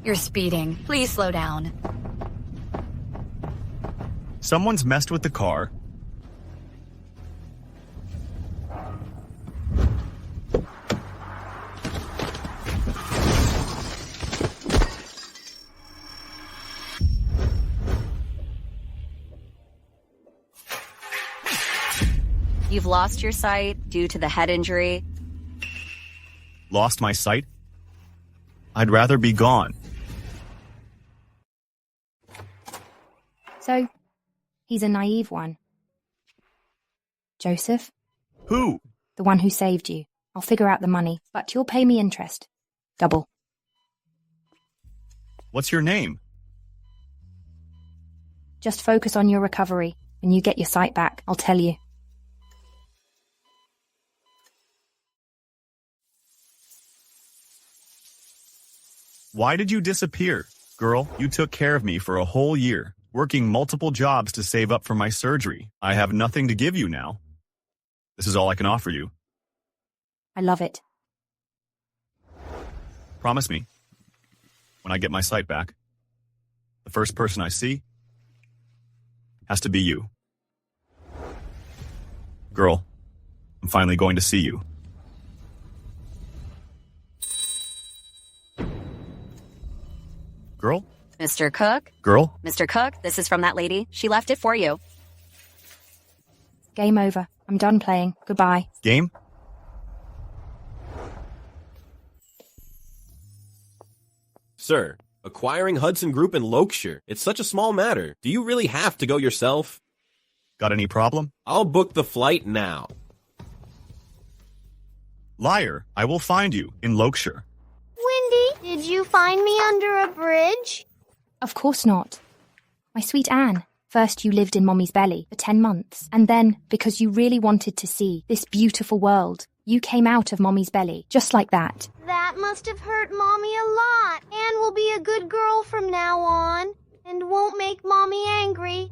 You're speeding. Please slow down. Someone's messed with the car. You've lost your sight due to the head injury. Lost my sight? I'd rather be gone. So, he's a naive one. Joseph? Who? The one who saved you. I'll figure out the money, but you'll pay me interest. Double. What's your name? Just focus on your recovery. When you get your sight back, I'll tell you. Why did you disappear? Girl, you took care of me for a whole year, working multiple jobs to save up for my surgery. I have nothing to give you now. This is all I can offer you. I love it. Promise me, when I get my sight back, the first person I see has to be you. Girl, I'm finally going to see you. Girl? Mr. Cook? Girl? Mr. Cook, this is from that lady. She left it for you. Game over. I'm done playing. Goodbye. Game? Sir, acquiring Hudson Group in Loakshire, it's such a small matter. Do you really have to go yourself? Got any problem? I'll book the flight now. Liar, I will find you in Loakshire. Wendy, did you find me under a bridge? Of course not. My sweet Anne. First you lived in Mommy's belly for 10 months, and then, because you really wanted to see this beautiful world, you came out of Mommy's belly, just like that. That must have hurt Mommy a lot. Anne will be a good girl from now on, and won't make Mommy angry.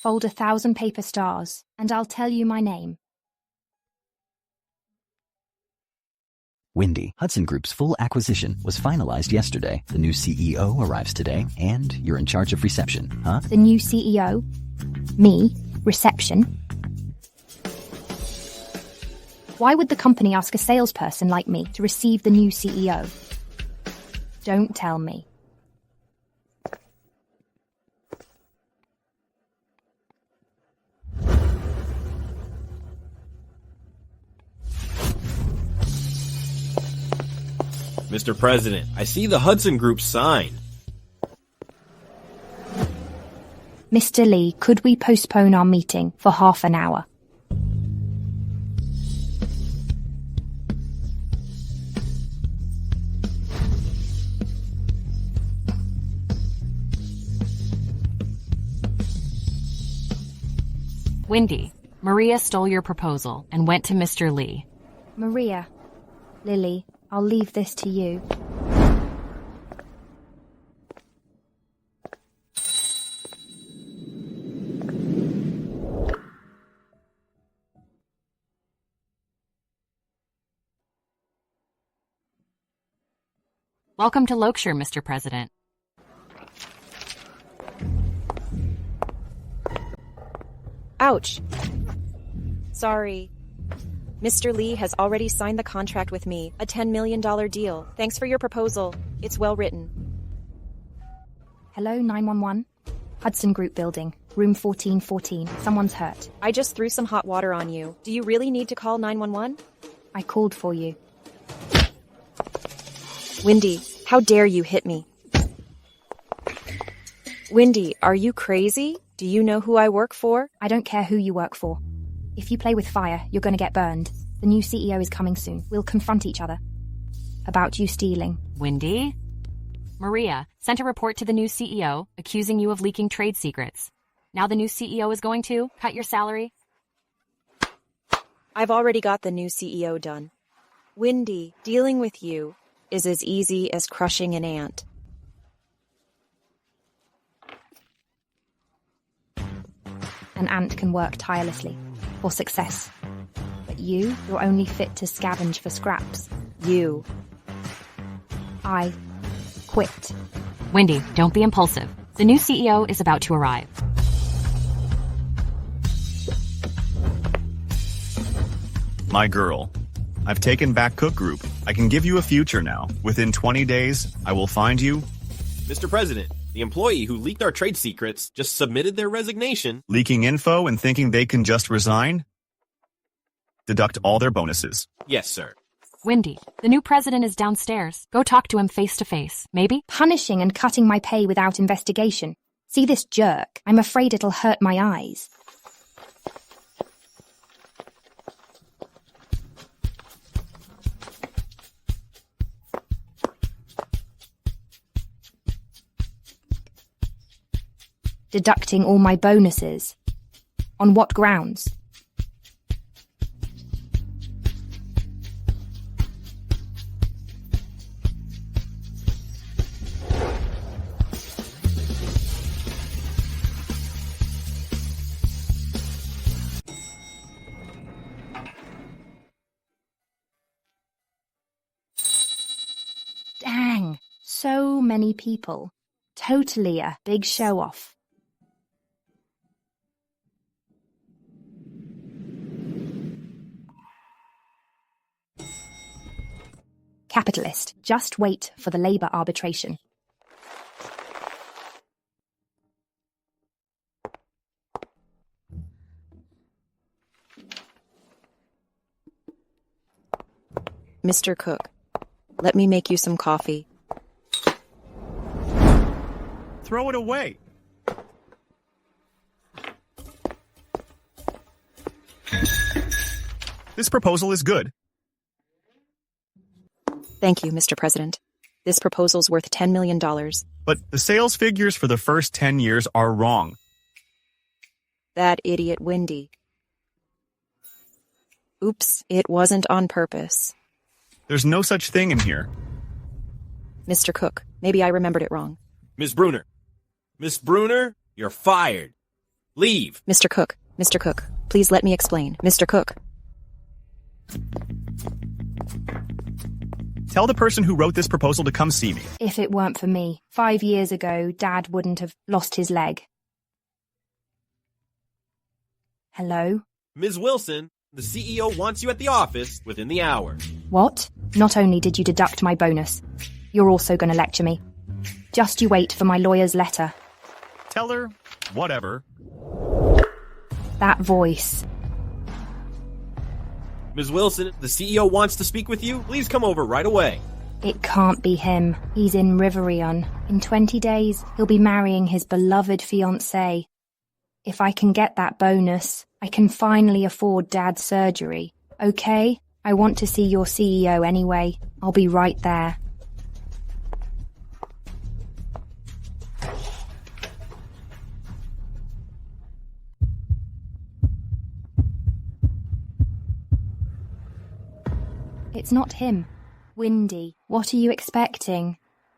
Fold 1,000 paper stars, and I'll tell you my name. Wendy, Hudson Group's full acquisition was finalized yesterday. The new CEO arrives today, and you're in charge of reception, huh? The new CEO? Me? Reception? Why would the company ask a salesperson like me to receive the new CEO? Don't tell me. Mr. President, I see the Hudson Group sign. Mr. Lee, could we postpone our meeting for half an hour? Wendy, Maria stole your proposal and went to Mr. Lee. Maria, Lily, I'll leave this to you. Welcome to Loakshire, Mr. President. Ouch. Sorry. Mr. Lee has already signed the contract with me, a $10 million deal. Thanks for your proposal. It's well written. Hello, 911? Hudson Group building, room 1414. Someone's hurt. I just threw some hot water on you. Do you really need to call 911? I called for you. Wendy, how dare you hit me? Wendy, are you crazy? Do you know who I work for? I don't care who you work for. If you play with fire, you're going to get burned. The new CEO is coming soon. We'll confront each other. About you stealing. Wendy? Maria sent a report to the new CEO accusing you of leaking trade secrets. Now the new CEO is going to cut your salary? I've already got the new CEO done. Wendy, dealing with you is as easy as crushing an ant. An ant can work tirelessly for success. But you're only fit to scavenge for scraps. You. I quit. Wendy, don't be impulsive. The new CEO is about to arrive. My girl, I've taken back Cook Group. I can give you a future now. Within 20 days, I will find you. Mr. President, the employee who leaked our trade secrets just submitted their resignation. Leaking info and thinking they can just resign? Deduct all their bonuses. Yes, sir. Wendy, the new president is downstairs. Go talk to him face to face, maybe? Punishing and cutting my pay without investigation. See this jerk? I'm afraid it'll hurt my eyes. Deducting all my bonuses. On what grounds? Dang, so many people. Totally a big show-off. Capitalist, just wait for the labour arbitration. Mr. Cook, let me make you some coffee. Throw it away. This proposal is good. Thank you, Mr. President. This proposal's worth $10 million. But the sales figures for the first 10 years are wrong. That idiot Wendy. Oops, it wasn't on purpose. There's no such thing in here. Mr. Cook, maybe I remembered it wrong. Miss Bruner. Miss Bruner, you're fired. Leave. Mr. Cook, please let me explain. Mr. Cook. Tell the person who wrote this proposal to come see me. If it weren't for me, 5 years ago, Dad wouldn't have lost his leg. Hello? Ms. Wilson, the CEO wants you at the office within the hour. What? Not only did you deduct my bonus, you're also going to lecture me. Just you wait for my lawyer's letter. Tell her, whatever. That voice. Ms. Wilson, the CEO wants to speak with you. Please come over right away. It can't be him. He's in Riverion. In 20 days, he'll be marrying his beloved fiancée. If I can get that bonus, I can finally afford Dad's surgery. Okay? I want to see your CEO anyway. I'll be right there. It's not him. Wendy, what are you expecting?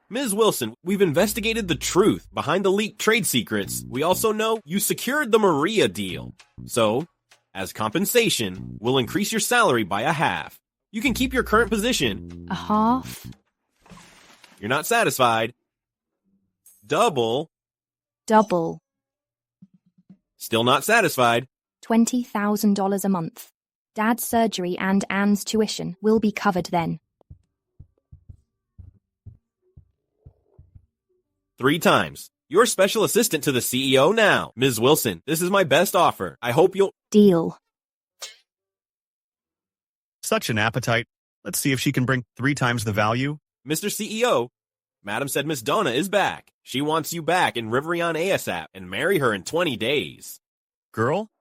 Ms. Wilson, we've investigated the truth behind the leaked trade secrets. We also know you secured the Maria deal. So, as compensation, we'll increase your salary by a half. You can keep your current position. A half? You're not satisfied. Double. Double. Still not satisfied. $20,000 a month. Dad's surgery and Anne's tuition will be covered then. 3 times. You're special assistant to the CEO now. Ms. Wilson, this is my best offer. I hope you'll... Deal. Such an appetite. Let's see if she can bring 3 times the value. Mr. CEO, Madam said Miss Donna is back. She wants you back in Riverion ASAP and marry her in 20 days. Girl,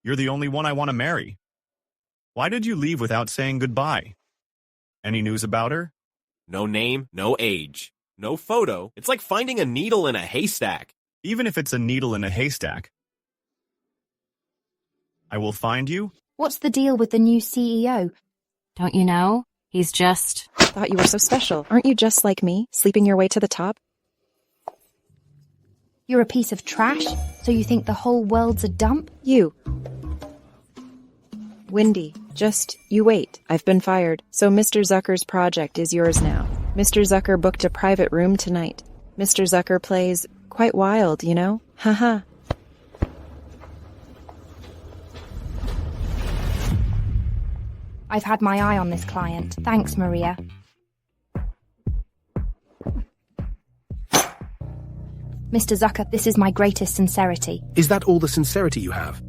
you're the only one I want to marry. Why did you leave without saying goodbye? Any news about her? No name, no age, no photo. It's like finding a needle in a haystack. Even if it's a needle in a haystack. I will find you. What's the deal with the new CEO? Don't you know? He's just... Thought you were so special. Aren't you just like me, sleeping your way to the top? You're a piece of trash, so you think the whole world's a dump? You. Wendy, just you wait. I've been fired, so Mr. Zucker's project is yours now. Mr. Zucker booked a private room tonight. Mr. Zucker plays quite wild, you know? Haha. I've had my eye on this client. Thanks, Maria. Mr. Zucker, this is my greatest sincerity. Is that all the sincerity you have?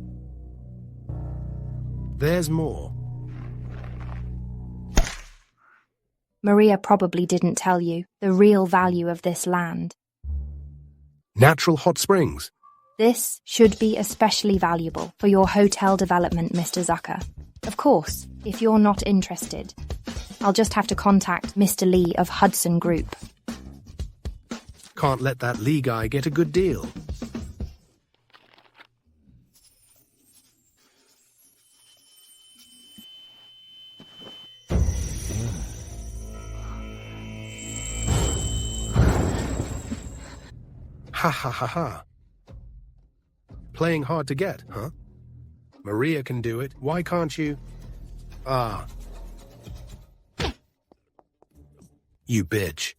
There's more. Maria probably didn't tell you the real value of this land. Natural hot springs. This should be especially valuable for your hotel development, Mr. Zucker. Of course, if you're not interested, I'll just have to contact Mr. Lee of Hudson Group. Can't let that Lee guy get a good deal. Ha ha ha ha. Playing hard to get, huh? Maria can do it. Why can't you? Ah. You bitch.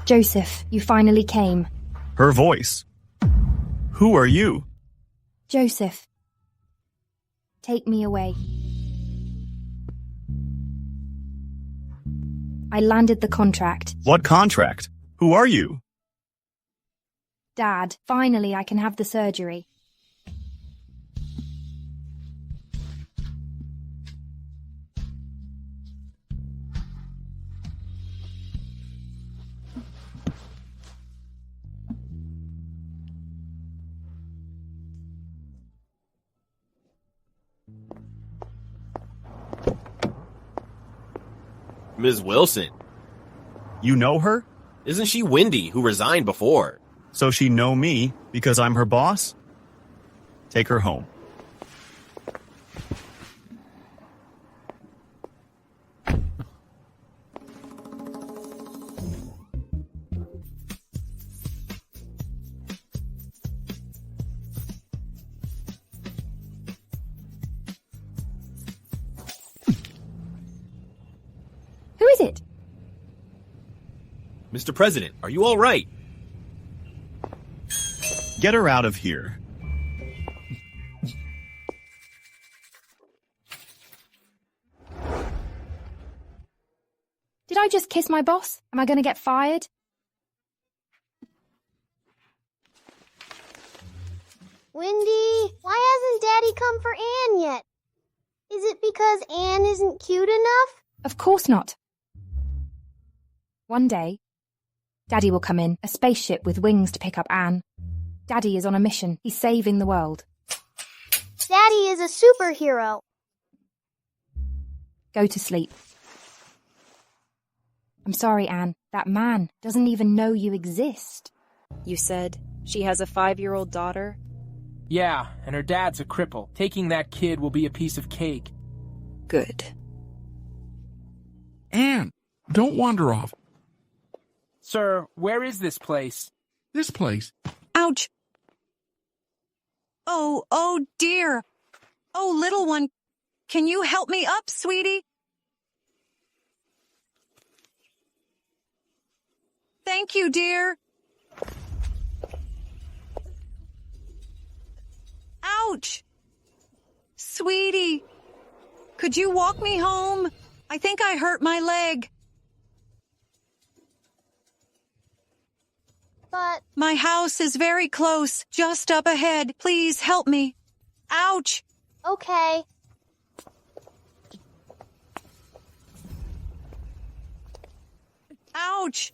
Joseph, you finally came. Her voice. Who are you? Joseph, take me away. I landed the contract. What contract? Who are you? Dad, finally I can have the surgery. Ms. Wilson. You know her? Isn't she Wendy, who resigned before? So she know me because I'm her boss? Take her home. Who is it? Mr. President, are you all right? Get her out of here. Did I just kiss my boss? Am I going to get fired? Wendy, why hasn't Daddy come for Anne yet? Is it because Anne isn't cute enough? Of course not. One day, Daddy will come in, a spaceship with wings to pick up Anne. Daddy is on a mission. He's saving the world. Daddy is a superhero. Go to sleep. I'm sorry, Anne. That man doesn't even know you exist. You said she has a 5-year-old daughter? Yeah, and her dad's a cripple. Taking that kid will be a piece of cake. Good. Anne, don't wander off. Sir, where is this place? This place. Ouch. Oh dear. Oh, little one, can you help me up, sweetie? Thank you, dear. Ouch. Sweetie, could you walk me home? I think I hurt my leg. But My house is very close, just up ahead. Please help me. Ouch! Okay. Ouch!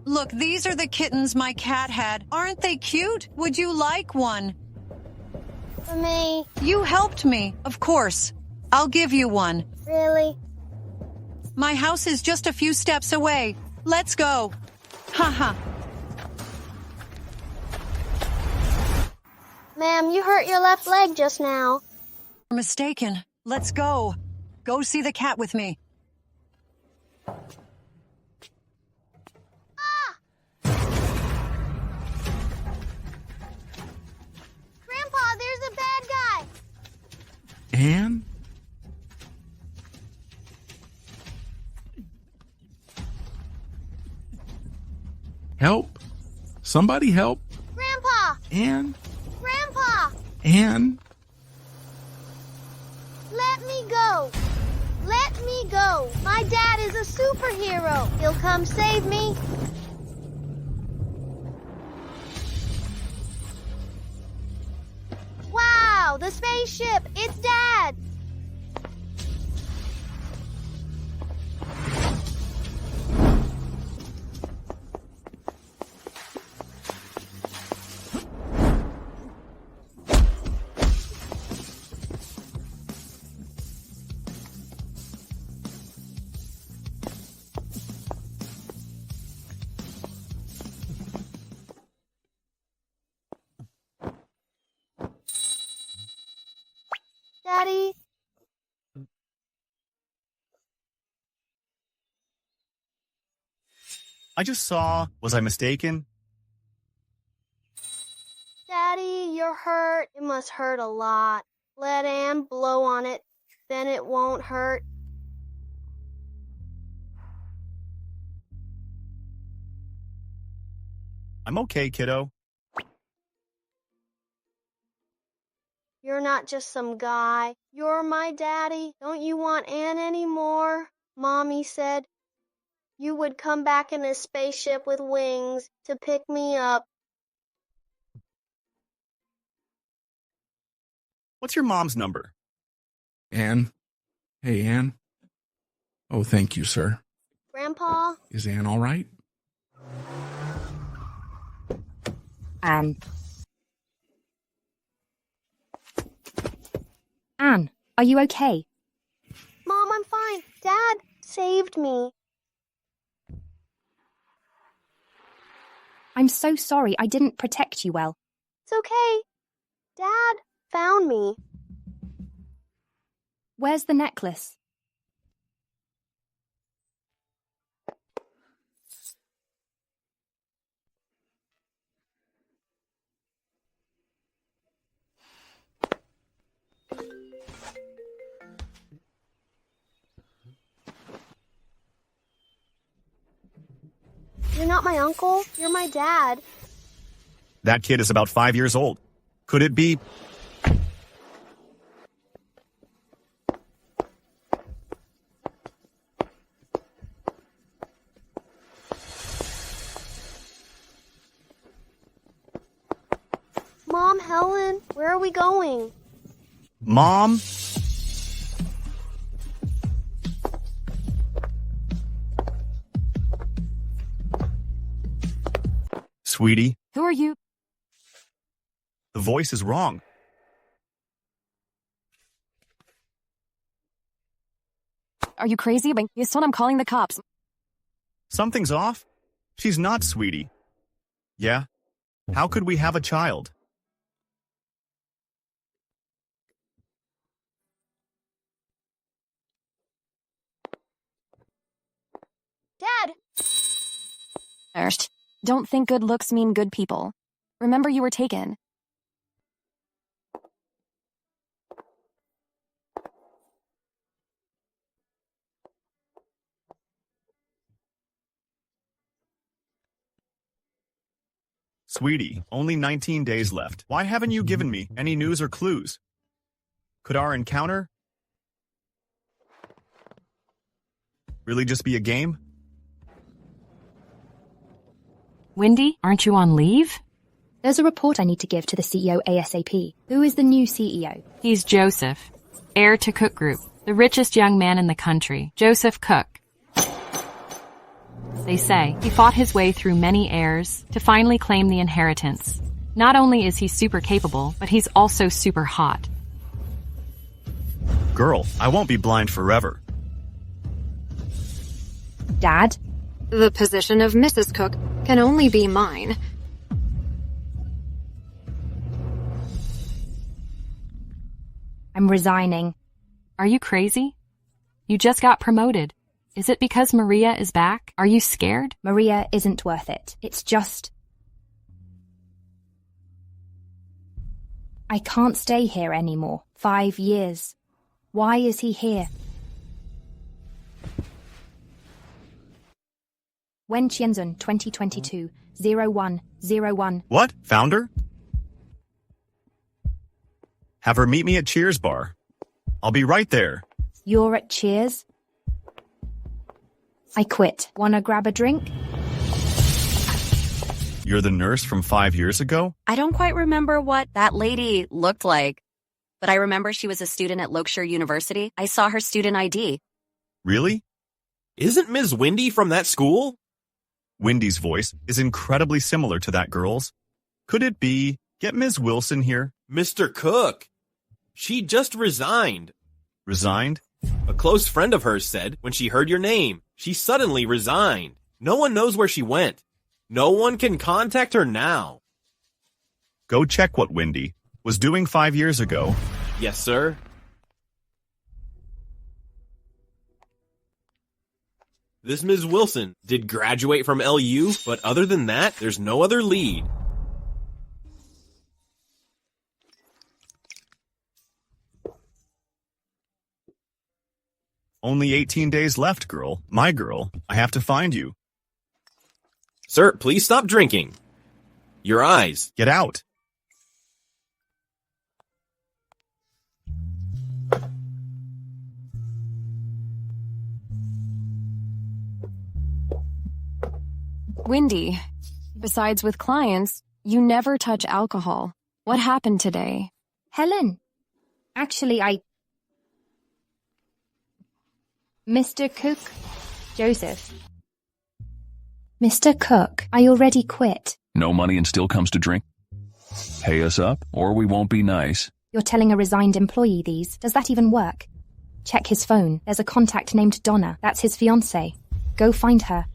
Look, these are the kittens my cat had. Aren't they cute? Would you like one? For me. You helped me, of course. I'll give you one. Really? My house is just a few steps away. Let's go. Haha. Ma'am, you hurt your left leg just now. You're mistaken. Let's go. Go see the cat with me. Grandpa, there's a bad guy. Anne? Help. Somebody help. Grandpa! Anne? Grandpa! Anne? Let me go. Let me go. My dad is a superhero. He'll come save me. Wow, the spaceship. It's Dad. Daddy? I just saw. Was I mistaken? Daddy, you're hurt. It must hurt a lot. Let Anne blow on it. Then it won't hurt. I'm okay, kiddo. You're not just some guy. You're my daddy. Don't you want Anne anymore? Mommy said you would come back in a spaceship with wings to pick me up. What's your mom's number? Anne? Hey, Anne? Oh, thank you, sir. Grandpa? Is Anne all right? Anne, are you okay? Mom, I'm fine. Dad saved me. I'm so sorry I didn't protect you well. It's okay. Dad found me. Where's the necklace? You're not my uncle. You're my dad. That kid is about 5 years old. Could it be? Mom, Helen, where are we going? Mom? Sweetie, Who are you? the voice is wrong. Are you crazy? You said I'm calling the cops. Something's off. She's not Sweetie. Yeah? How could we have a child? Dad! First, don't think good looks mean good people. Remember you were taken. Sweetie, only 19 days left. Why haven't you given me any news or clues? Could our encounter? really just be a game? Wendy, aren't you on leave? There's a report I need to give to the CEO ASAP. Who is the new CEO? He's Joseph, heir to Cook Group, the richest young man in the country. Joseph Cook. They say he fought his way through many heirs to finally claim the inheritance. Not only is he super capable, but he's also super hot. Girl, I won't be blind forever. Dad? The position of Mrs. Cook can only be mine. I'm resigning. Are you crazy? You just got promoted. Is it because Maria is back? Are you scared? Maria isn't worth it. It's just... I can't stay here anymore. 5 years. Why is he here? Wen Qianzun 2022 0101. What? Founder? Have her meet me at Cheers Bar. I'll be right there. You're at Cheers? I quit. Wanna grab a drink? You're the nurse from 5 years ago? I don't quite remember what that lady looked like, but I remember she was a student at Lokeshire University. I saw her student ID. Really? Isn't Ms. Wendy from that school? Wendy's voice is incredibly similar to that girl's. Could it be... Get Ms. Wilson here? Mr. Cook. She just resigned. Resigned? A close friend of hers said when she heard your name, she suddenly resigned. No one knows where she went. No one can contact her now. Go check what Wendy was doing 5 years ago. Yes, sir. This Ms. Wilson did graduate from LU, but other than that, there's no other lead. Only 18 days left, girl. My girl. I have to find you. Sir, please stop drinking. Your eyes. Get out. Wendy, besides with clients, you never touch alcohol. What happened today? Helen. Actually, Mr. Cook? Joseph. Mr. Cook, I already quit. No money and still comes to drink? Pay us up, or we won't be nice. You're telling a resigned employee these. Does that even work? Check his phone. There's a contact named Donna. That's his fiancée. Go find her.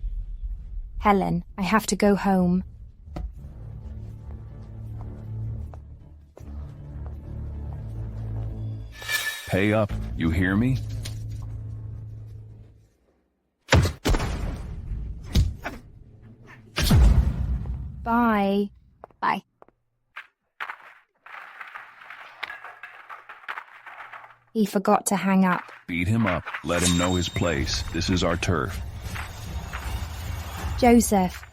Helen, I have to go home. Pay up, you hear me? Bye. Bye. He forgot to hang up. Beat him up. Let him know his place. This is our turf. Joseph.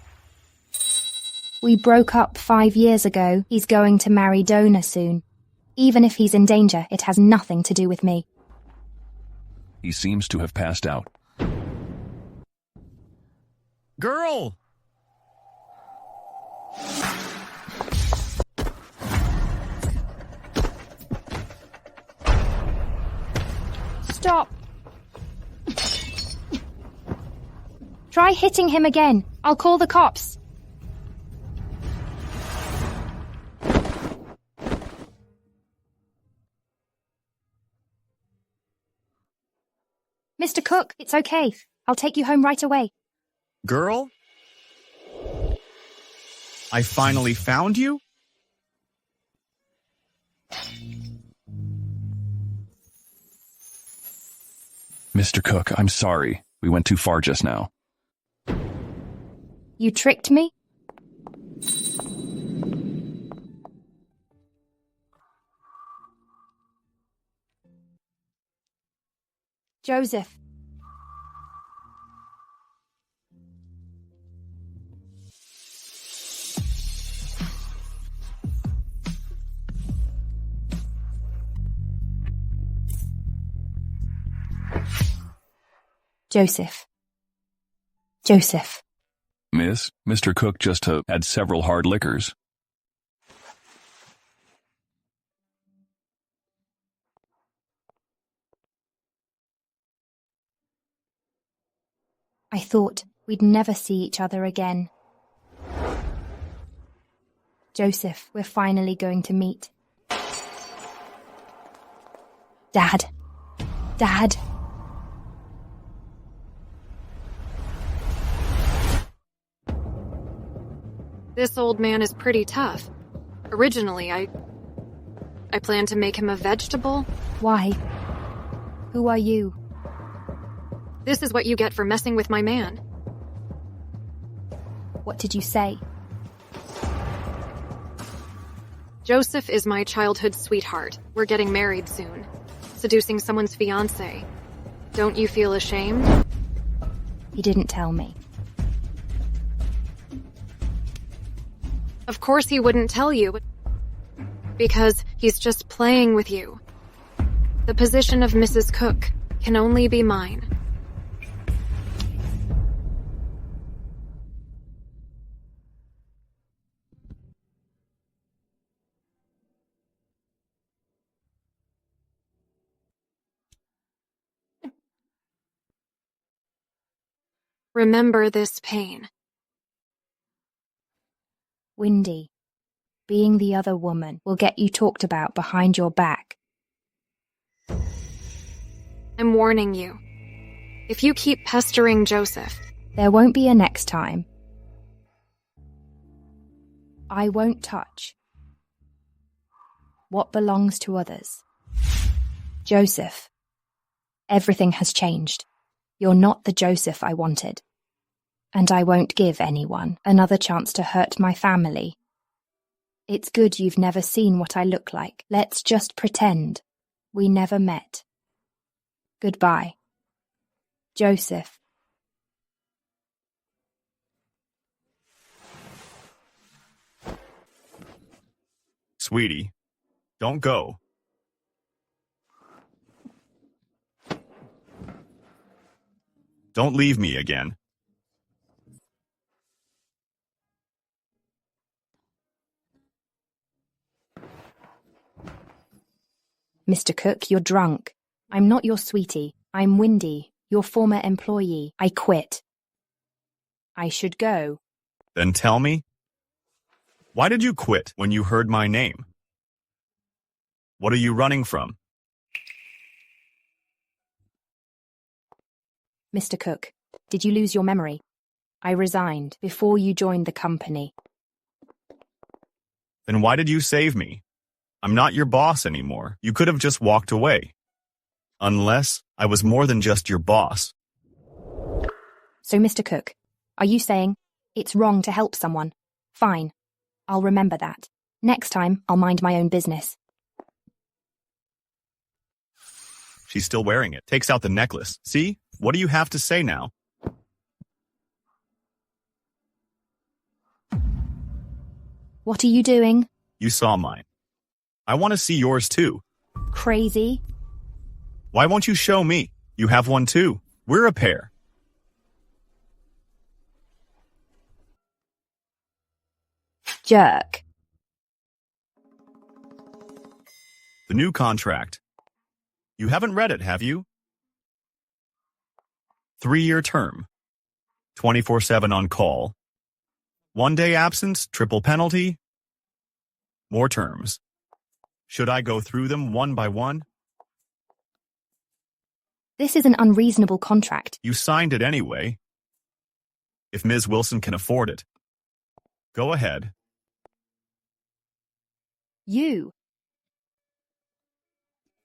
We broke up 5 years ago. He's going to marry Donna soon. Even if he's in danger, it has nothing to do with me. He seems to have passed out. Girl! Stop! Try hitting him again. I'll call the cops. Mr. Cook, it's okay. I'll take you home right away. Girl? I finally found you? Mr. Cook, I'm sorry. We went too far just now. You tricked me? Joseph. Joseph. Joseph. Miss, Mr. Cook just had several hard liquors. I thought we'd never see each other again. Joseph, we're finally going to meet. Dad. Dad. This old man is pretty tough. Originally, I planned to make him a vegetable. Why? Who are you? This is what you get for messing with my man. What did you say? Joseph is my childhood sweetheart. We're getting married soon. Seducing someone's fiancé. Don't you feel ashamed? He didn't tell me. Of course he wouldn't tell you. Because he's just playing with you. The position of Mrs. Cook can only be mine. Remember this pain. Wendy, being the other woman will get you talked about behind your back. I'm warning you. If you keep pestering Joseph... There won't be a next time. I won't touch what belongs to others. Joseph, everything has changed. You're not the Joseph I wanted. And I won't give anyone another chance to hurt my family. It's good you've never seen what I look like. Let's just pretend we never met. Goodbye. Joseph. Sweetie, don't go. Don't leave me again. Mr. Cook, you're drunk. I'm not your sweetie. I'm Wendy, your former employee. I quit. I should go. Then tell me, why did you quit when you heard my name? What are you running from? Mr. Cook, did you lose your memory? I resigned before you joined the company. Then why did you save me? I'm not your boss anymore. You could have just walked away. Unless I was more than just your boss. So, Mr. Cook, are you saying it's wrong to help someone? Fine. I'll remember that. Next time, I'll mind my own business. She's still wearing it. Takes out the necklace. See? What do you have to say now? What are you doing? You saw mine. I want to see yours too. Crazy. Why won't you show me? You have one too. We're a pair. Jerk. The new contract. You haven't read it, have you? 3-year term. 24/7 on call. 1 day absence, triple penalty. More terms. Should I go through them one by one? This is an unreasonable contract. You signed it anyway. If Ms. Wilson can afford it. Go ahead. You.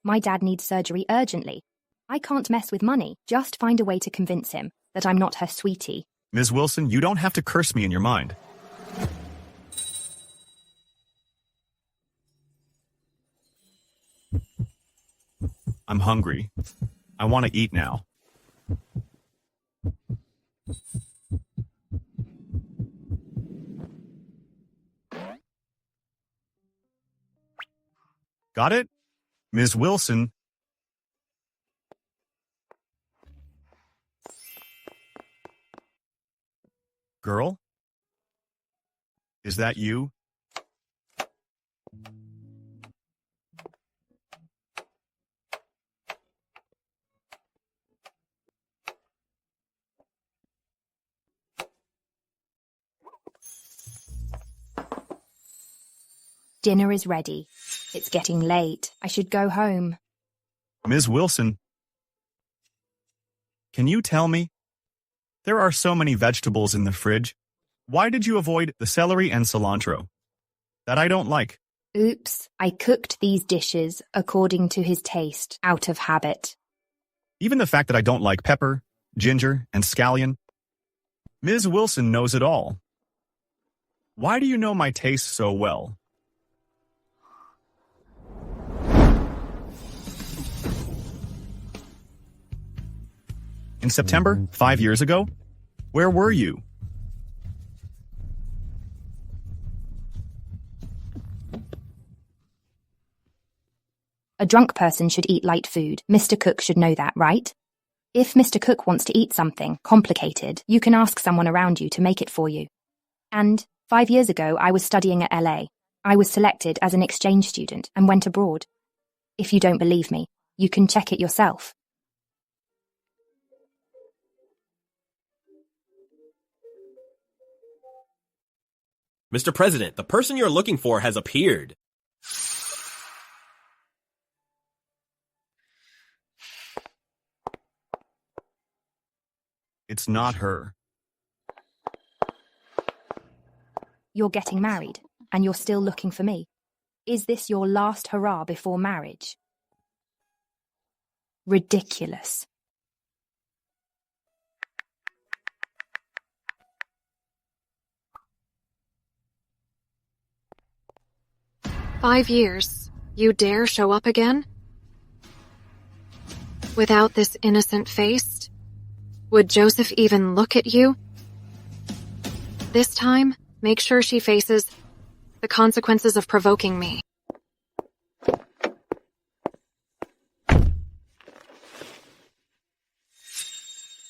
My dad needs surgery urgently. I can't mess with money. Just find a way to convince him that I'm not her sweetie. Ms. Wilson, you don't have to curse me in your mind. I'm hungry. I want to eat now. Got it? Ms. Wilson. Girl? Is that you? Dinner is ready. It's getting late. I should go home. Ms. Wilson, can you tell me? There are so many vegetables in the fridge. Why did you avoid the celery and cilantro? That I don't like. Oops, I cooked these dishes according to his taste, out of habit. Even the fact that I don't like pepper, ginger, and scallion. Ms. Wilson knows it all. Why do you know my taste so well? In September, 5 years ago? Where were you? A drunk person should eat light food. Mr. Cook should know that, right? If Mr. Cook wants to eat something complicated, you can ask someone around you to make it for you. And 5 years ago, I was studying at LA. I was selected as an exchange student and went abroad. If you don't believe me, you can check it yourself. Mr. President, the person you're looking for has appeared. It's not her. You're getting married, and you're still looking for me. Is this your last hurrah before marriage? Ridiculous. "5 years. You dare show up again? Without this innocent face? Would Joseph even look at you? This time, make sure she faces the consequences of provoking me."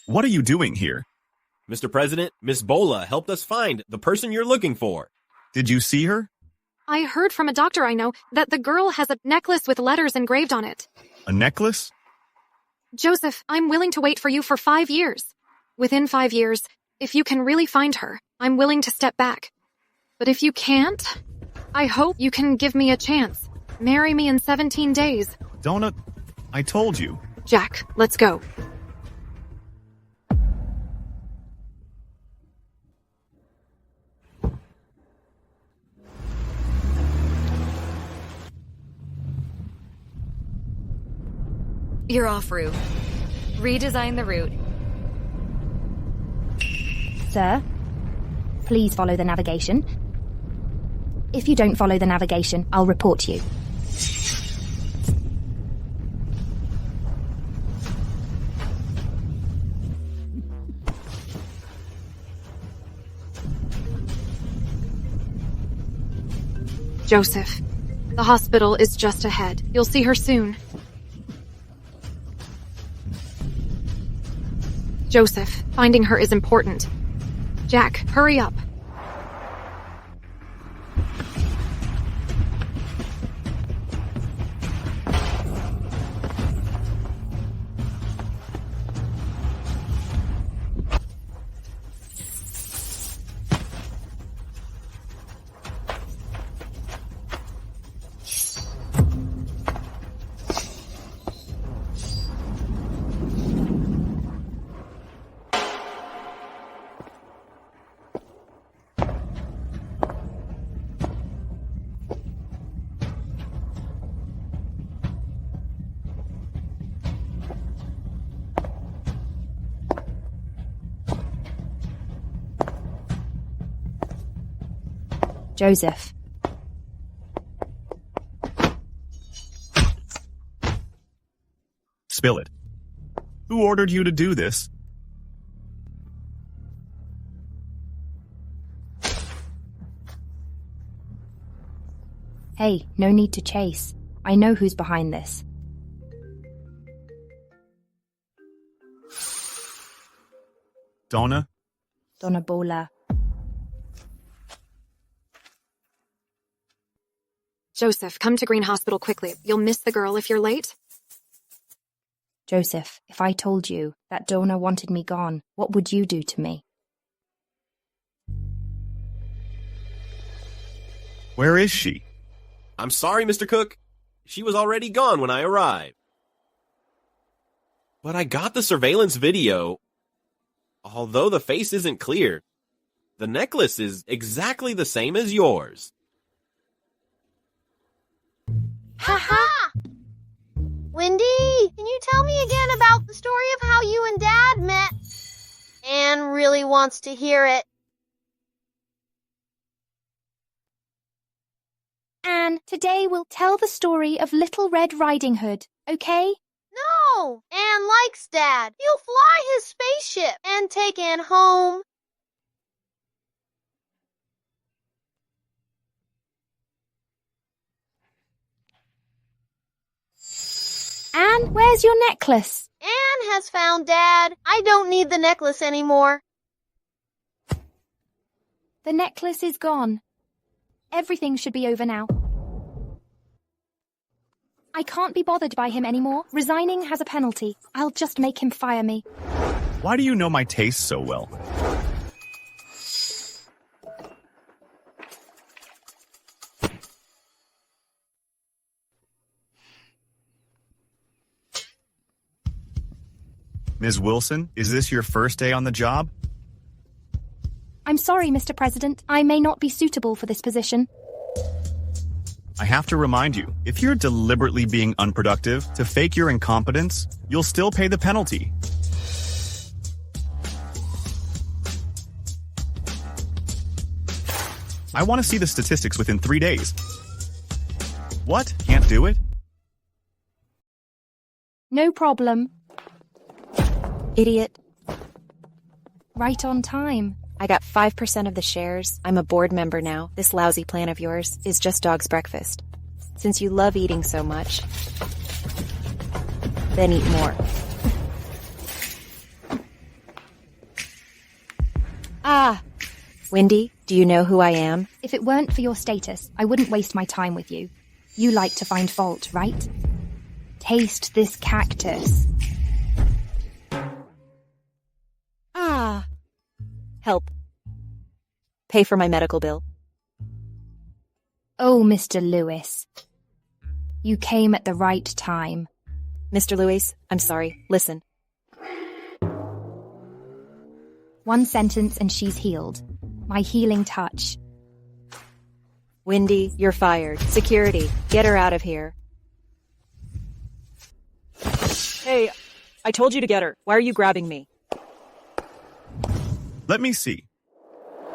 What are you doing here? Mr. President, Miss Bola helped us find the person you're looking for. Did you see her? I heard from a doctor I know that the girl has a necklace with letters engraved on it. A necklace? Joseph, I'm willing to wait for you for 5 years. Within 5 years, if you can really find her, I'm willing to step back. But if you can't, I hope you can give me a chance. Marry me in 17 days. Donna, I told you. Jack, let's go. You're off route. Redesign the route. Sir, please follow the navigation. If you don't follow the navigation, I'll report you. Joseph, the hospital is just ahead. You'll see her soon. Joseph, finding her is important. Jack, hurry up. Joseph. Spill it. Who ordered you to do this? Hey, no need to chase. I know who's behind this. Donna? Donna Bola. Joseph, come to Green Hospital quickly. You'll miss the girl if you're late. Joseph, if I told you that Donna wanted me gone, what would you do to me? Where is she? I'm sorry, Mr. Cook. She was already gone when I arrived. But I got the surveillance video. Although the face isn't clear, the necklace is exactly the same as yours. Ha-ha! Wendy, can you tell me again about the story of how you and Dad met? Anne really wants to hear it. Anne, today we'll tell the story of Little Red Riding Hood, okay? No! Anne likes Dad. He'll fly his spaceship and take Anne home. Anne, where's your necklace? Anne has found Dad. I don't need the necklace anymore. The necklace is gone. Everything should be over now. I can't be bothered by him anymore. Resigning has a penalty. I'll just make him fire me. Why do you know my taste so well? Ms. Wilson, is this your first day on the job? I'm sorry, Mr. President. I may not be suitable for this position. I have to remind you, if you're deliberately being unproductive to fake your incompetence, you'll still pay the penalty. I want to see the statistics within 3 days. What? Can't do it? No problem. Idiot. Right on time. I got 5% of the shares. I'm a board member now. This lousy plan of yours is just dog's breakfast. Since you love eating so much, then eat more. Ah! Wendy, do you know who I am? If it weren't for your status, I wouldn't waste my time with you. You like to find fault, right? Taste this cactus. Ah! Help. Pay for my medical bill. Oh, Mr. Lewis. You came at the right time. Mr. Lewis, I'm sorry. Listen. One sentence and she's healed. My healing touch. Wendy, you're fired. Security, get her out of here. Hey, I told you to get her. Why are you grabbing me? Let me see.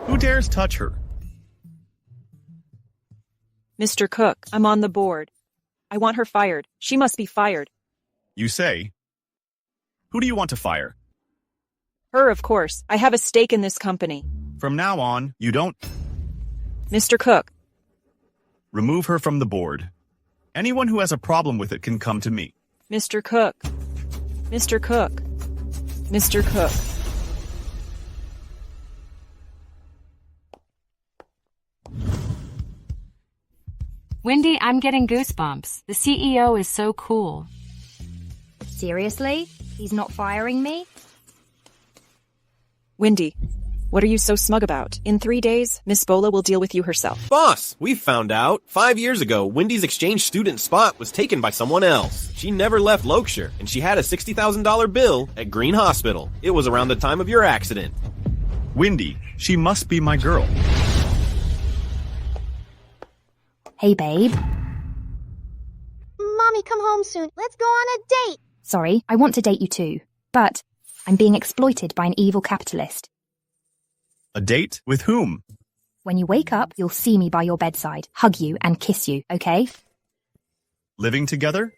Who dares touch her? Mr. Cook, I'm on the board. I want her fired. She must be fired. You say? Who do you want to fire? Her, of course. I have a stake in this company. From now on, you don't... Mr. Cook. Remove her from the board. Anyone who has a problem with it can come to me. Mr. Cook. Mr. Cook. Mr. Cook. Wendy, I'm getting goosebumps. The CEO is so cool. Seriously? He's not firing me? Wendy, what are you so smug about? In 3 days, Miss Bola will deal with you herself. Boss, we found out. 5 years ago, Wendy's exchange student spot was taken by someone else. She never left Lokeshire, and she had a $60,000 bill at Green Hospital. It was around the time of your accident. Wendy, she must be my girl. Hey, babe. Mommy, come home soon. Let's go on a date. Sorry, I want to date you too. But I'm being exploited by an evil capitalist. A date? With whom? When you wake up, you'll see me by your bedside, hug you and kiss you, okay? Living together?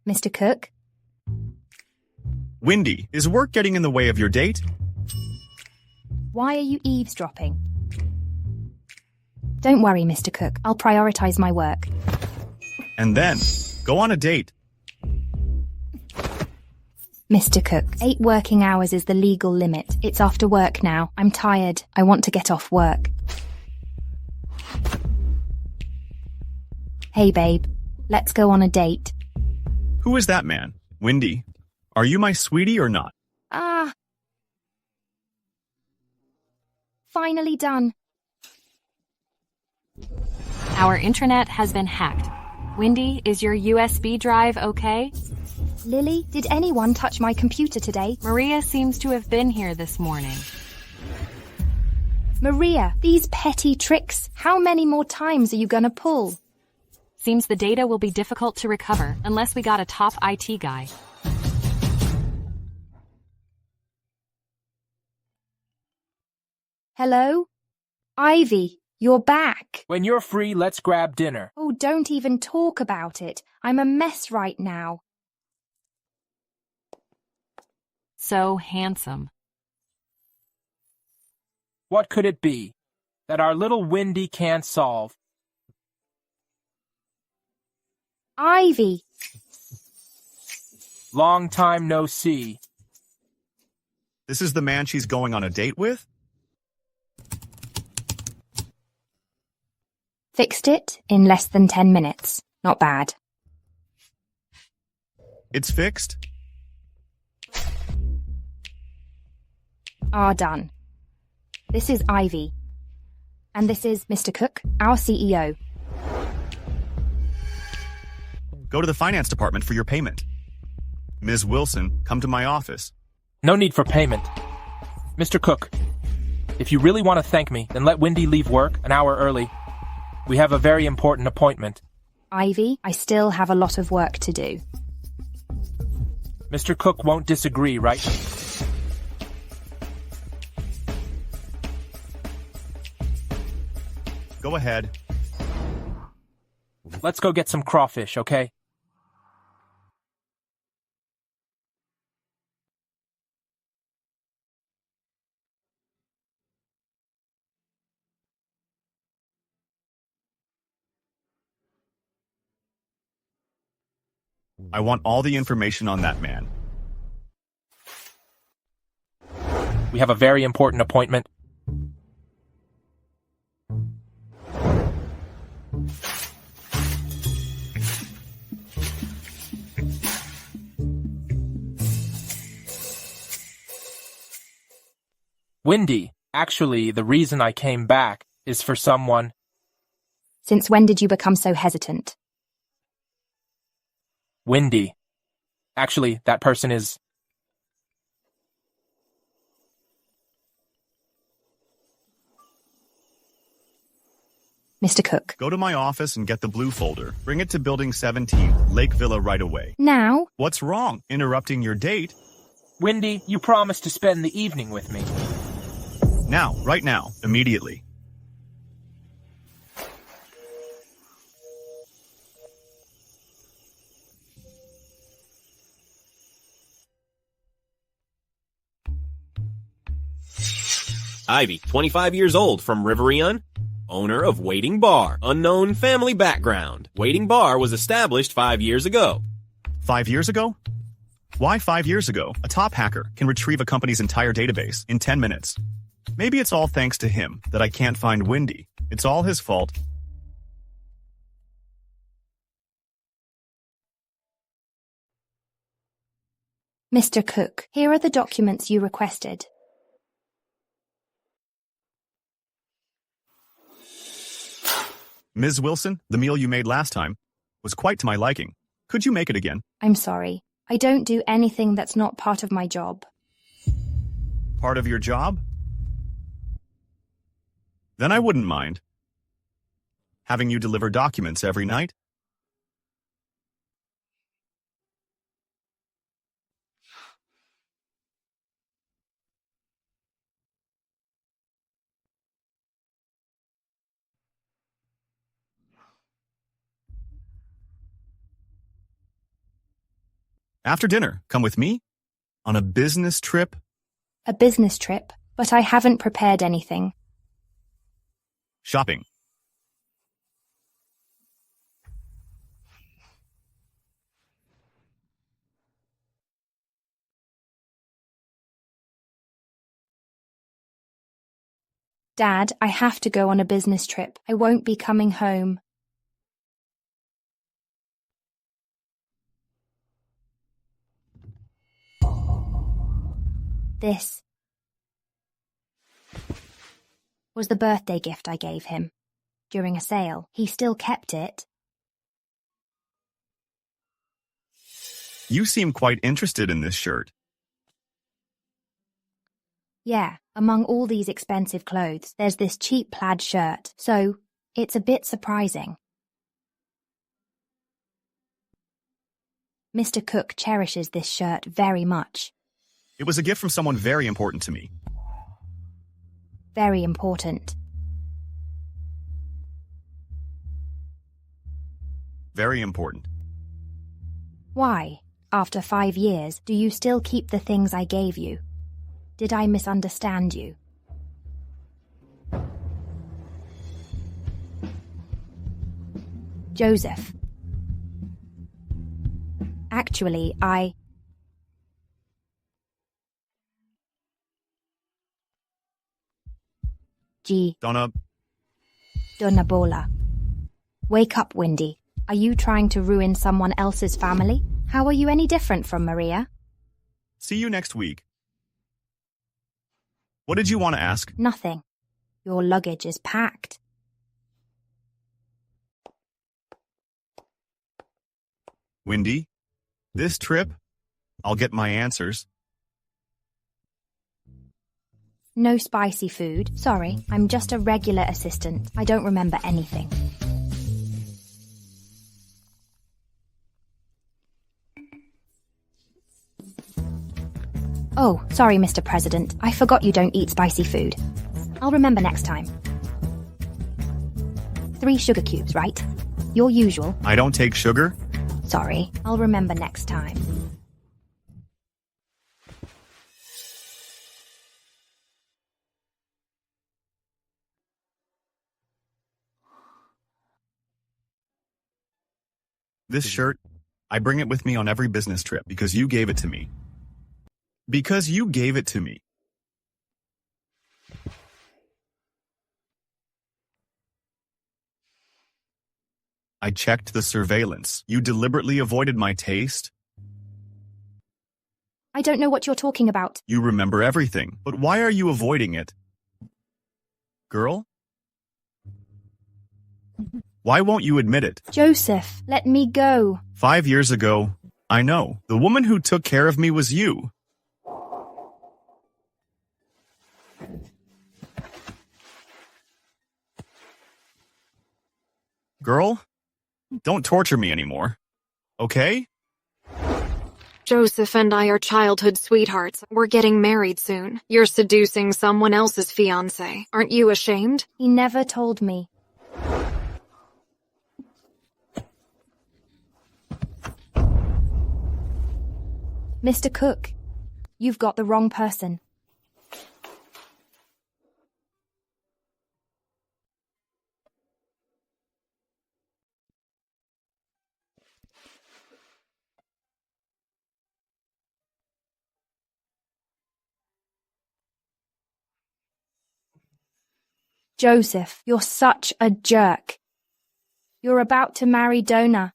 Mr. Cook? Wendy, is work getting in the way of your date? Why are you eavesdropping? Don't worry, Mr. Cook. I'll prioritize my work. And then, go on a date. Mr. Cook, 8 working hours is the legal limit. It's after work now. I'm tired. I want to get off work. Hey, babe. Let's go on a date. Who is that man? Wendy, are you my sweetie or not? Finally done. Our intranet has been hacked. Wendy, is your USB drive okay? Lily, did anyone touch my computer today? Maria seems to have been here this morning. Maria, these petty tricks, how many more times are you gonna pull? Seems the data will be difficult to recover unless we got a top IT guy. Hello? Ivy, you're back. When you're free, let's grab dinner. Oh, don't even talk about it. I'm a mess right now. So handsome. What could it be that our little Wendy can't solve? Ivy! Long time no see. This is the man she's going on a date with? Fixed it in less than 10 minutes. Not bad. It's fixed? Done. This is Ivy. And this is Mr. Cook, our CEO. Go to the finance department for your payment. Ms. Wilson, come to my office. No need for payment. Mr. Cook, if you really want to thank me, then let Wendy leave work an hour early. We have a very important appointment. Ivy, I still have a lot of work to do. Mr. Cook won't disagree, right? Go ahead. Let's go get some crawfish, okay? I want all the information on that man. We have a very important appointment. Wendy, actually, the reason I came back is for someone. Since when did you become so hesitant? Wendy. Actually, that person is... Mr. Cook. Go to my office and get the blue folder. Bring it to Building 17, Lake Villa right away. Now? What's wrong? Interrupting your date? Wendy, you promised to spend the evening with me. Now, right now, immediately. Ivy, 25 years old, from Riverion, owner of Waiting Bar, unknown family background. Waiting Bar was established 5 years ago. 5 years ago? Why 5 years ago? A top hacker can retrieve a company's entire database in 10 minutes. Maybe it's all thanks to him that I can't find Wendy. It's all his fault. Mr. Cook, here are the documents you requested. Ms. Wilson, the meal you made last time was quite to my liking. Could you make it again? I'm sorry. I don't do anything that's not part of my job. Part of your job? Then I wouldn't mind. Having you deliver documents every night? After dinner, come with me? On a business trip? A business trip, but I haven't prepared anything. Shopping. Dad, I have to go on a business trip. I won't be coming home. This was the birthday gift I gave him. During a sale, he still kept it. You seem quite interested in this shirt. Yeah, among all these expensive clothes, there's this cheap plaid shirt, so it's a bit surprising. Mr. Cook cherishes this shirt very much. It was a gift from someone very important to me. Very important. Very important. Why, after 5 years, do you still keep the things I gave you? Did I misunderstand you? Joseph. Actually, Donna. Donna Bola. Wake up, Wendy. Are you trying to ruin someone else's family? How are you any different from Maria? See you next week. What did you want to ask? Nothing. Your luggage is packed. Wendy, this trip, I'll get my answers. No spicy food. Sorry, I'm just a regular assistant. I don't remember anything. Oh, sorry, Mr. President. I forgot you don't eat spicy food. I'll remember next time. 3 sugar cubes, right? Your usual. I don't take sugar? Sorry, I'll remember next time. This shirt, I bring it with me on every business trip because you gave it to me. Because you gave it to me. I checked the surveillance. You deliberately avoided my taste. I don't know what you're talking about. You remember everything, but why are you avoiding it? Girl? Why won't you admit it? Joseph, let me go. 5 years ago, I know. The woman who took care of me was you. Girl, don't torture me anymore, okay? Joseph and I are childhood sweethearts. We're getting married soon. You're seducing someone else's fiancé. Aren't you ashamed? He never told me. Mr. Cook, you've got the wrong person. Joseph, you're such a jerk. You're about to marry Donna.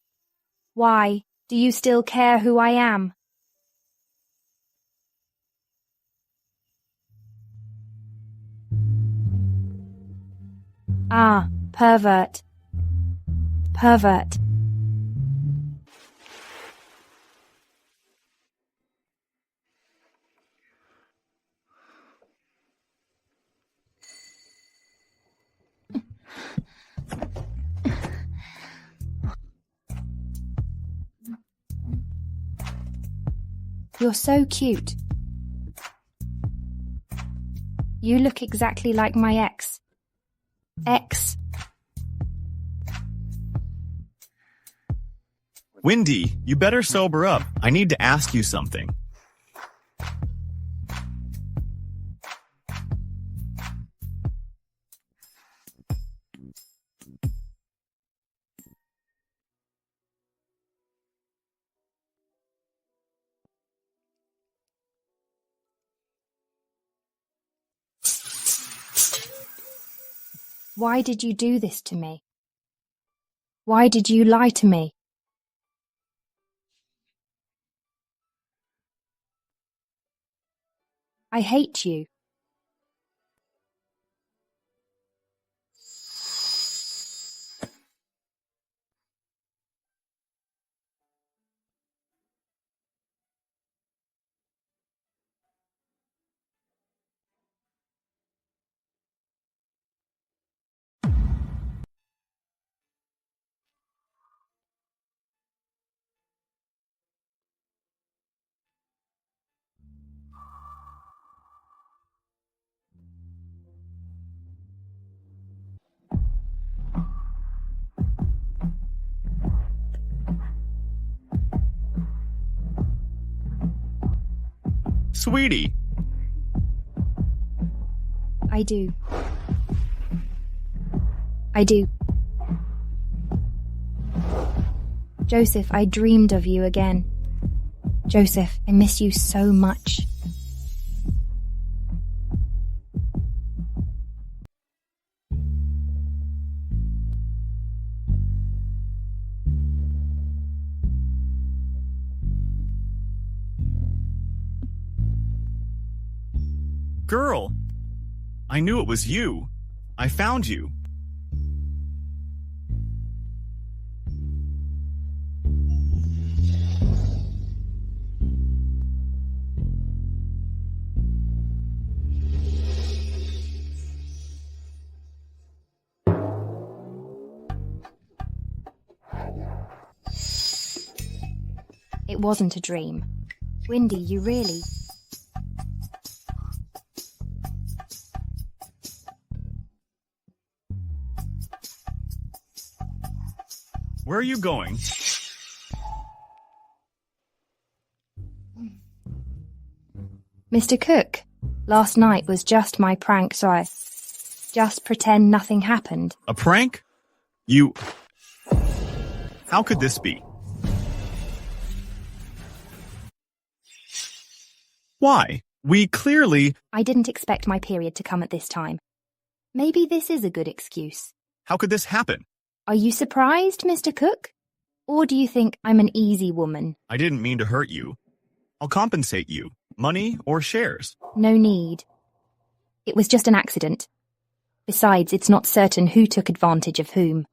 Why? Do you still care who I am? Ah, pervert. Pervert. You're so cute. You look exactly like my ex. Wendy, you better sober up. I need to ask you something. Why did you do this to me? Why did you lie to me? I hate you. Sweetie! I do. I do. Joseph, I dreamed of you again. Joseph, I miss you so much. Girl! I knew it was you. I found you. It wasn't a dream. Wendy, you really... Where are you going? Mr. Cook, last night was just my prank, so I just pretend nothing happened. A prank? You... How could this be? Why? We clearly... I didn't expect my period to come at this time. Maybe this is a good excuse. How could this happen? Are you surprised, Mr. Cook? Or do you think I'm an easy woman? I didn't mean to hurt you. I'll compensate you. Money or shares? No need. It was just an accident. Besides, it's not certain who took advantage of whom.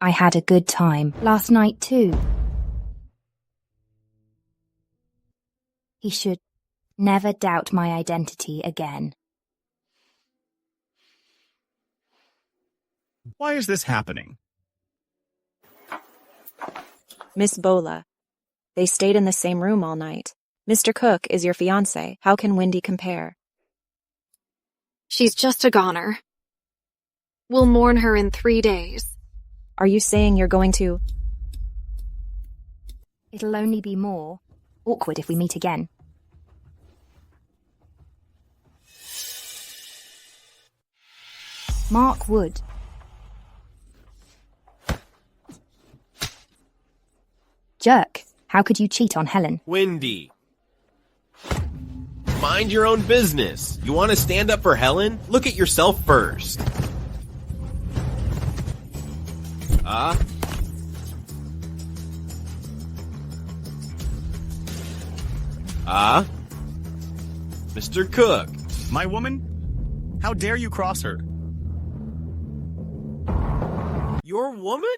I had a good time. Last night, too. He should never doubt my identity again. Why is this happening? Miss Bola. They stayed in the same room all night. Mr. Cook is your fiancé. How can Wendy compare? She's just a goner. We'll mourn her in 3 days. Are you saying you're going to... It'll only be more awkward if we meet again. Mark Wood. Jerk, how could you cheat on Helen? Wendy. Mind your own business. You want to stand up for Helen? Look at yourself first. Mr. Cook. My woman? How dare you cross her? Your woman?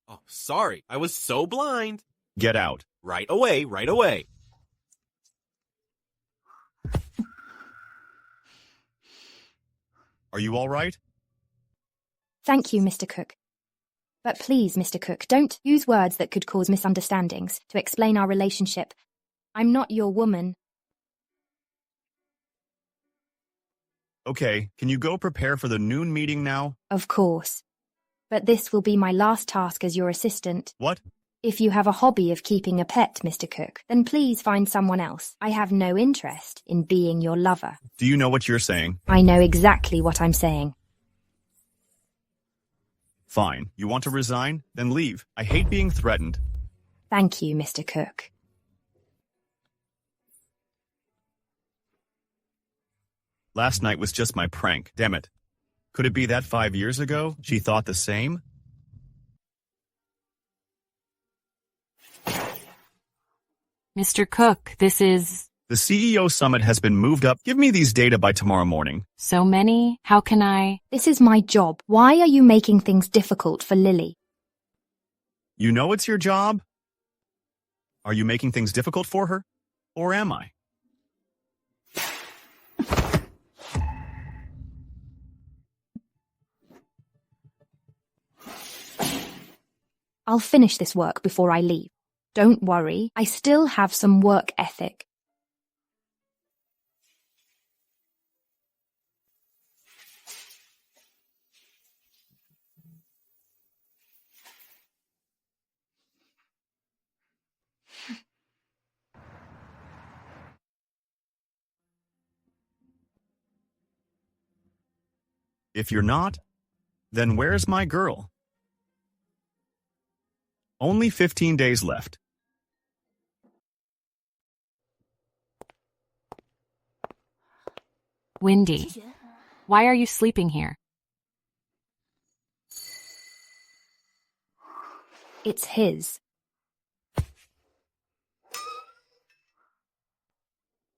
Oh, sorry. I was so blind. Get out. Right away, right away. Are you all right? Thank you, Mr. Cook. But please, Mr. Cook, don't use words that could cause misunderstandings to explain our relationship. I'm not your woman. Okay, can you go prepare for the noon meeting now? Of course. But this will be my last task as your assistant. What? If you have a hobby of keeping a pet, Mr. Cook, then please find someone else. I have no interest in being your lover. Do you know what you're saying? I know exactly what I'm saying. Fine. You want to resign? Then leave. I hate being threatened. Thank you, Mr. Cook. Last night was just my prank. Damn it. Could it be that 5 years ago she thought the same? Mr. Cook, this is... The CEO summit has been moved up. Give me these data by tomorrow morning. So many? How can I... This is my job. Why are you making things difficult for Lily? You know it's your job? Are you making things difficult for her? Or am I? I'll finish this work before I leave. Don't worry, I still have some work ethic. If you're not, then where's my girl? Only 15 days left. Wendy, why are you sleeping here? It's his.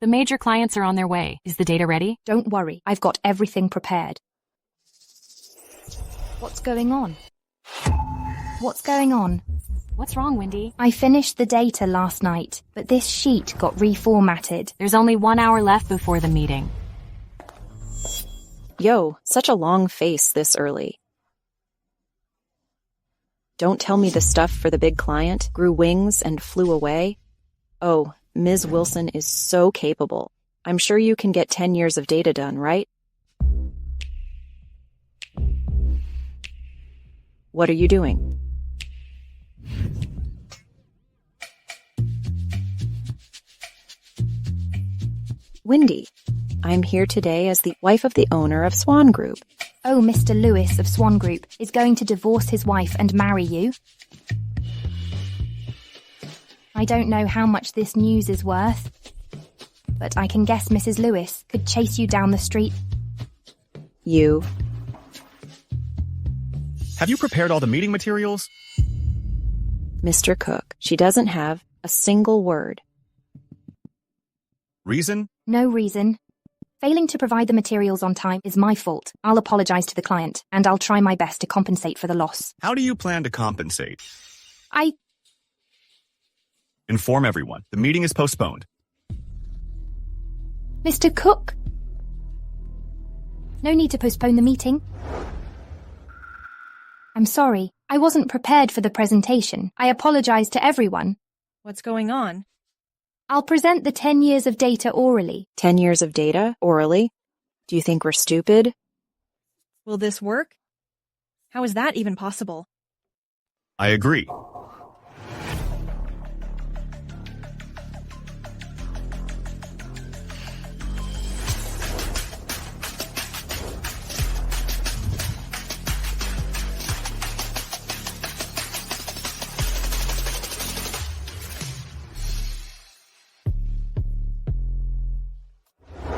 The major clients are on their way. Is the data ready? Don't worry, I've got everything prepared. What's going on? What's going on? What's wrong, Wendy? I finished the data last night, but this sheet got reformatted. There's only 1 hour left before the meeting. Yo, such a long face this early. Don't tell me the stuff for the big client grew wings and flew away. Oh, Ms. Wilson is so capable. I'm sure you can get 10 years of data done, right? What are you doing? Wendy, I'm here today as the wife of the owner of Swan Group. Oh, Mr. Lewis of Swan Group is going to divorce his wife and marry you? I don't know how much this news is worth, but I can guess Mrs. Lewis could chase you down the street. You. Have you prepared all the meeting materials? Mr. Cook, she doesn't have a single word. Reason? No reason. Failing to provide the materials on time is my fault. I'll apologize to the client, and I'll try my best to compensate for the loss. How do you plan to compensate? Inform everyone. The meeting is postponed. Mr. Cook? No need to postpone the meeting. I'm sorry. I wasn't prepared for the presentation. I apologize to everyone. What's going on? I'll present the 10 years of data orally. 10 years of data orally? Do you think we're stupid? Will this work? How is that even possible? I agree.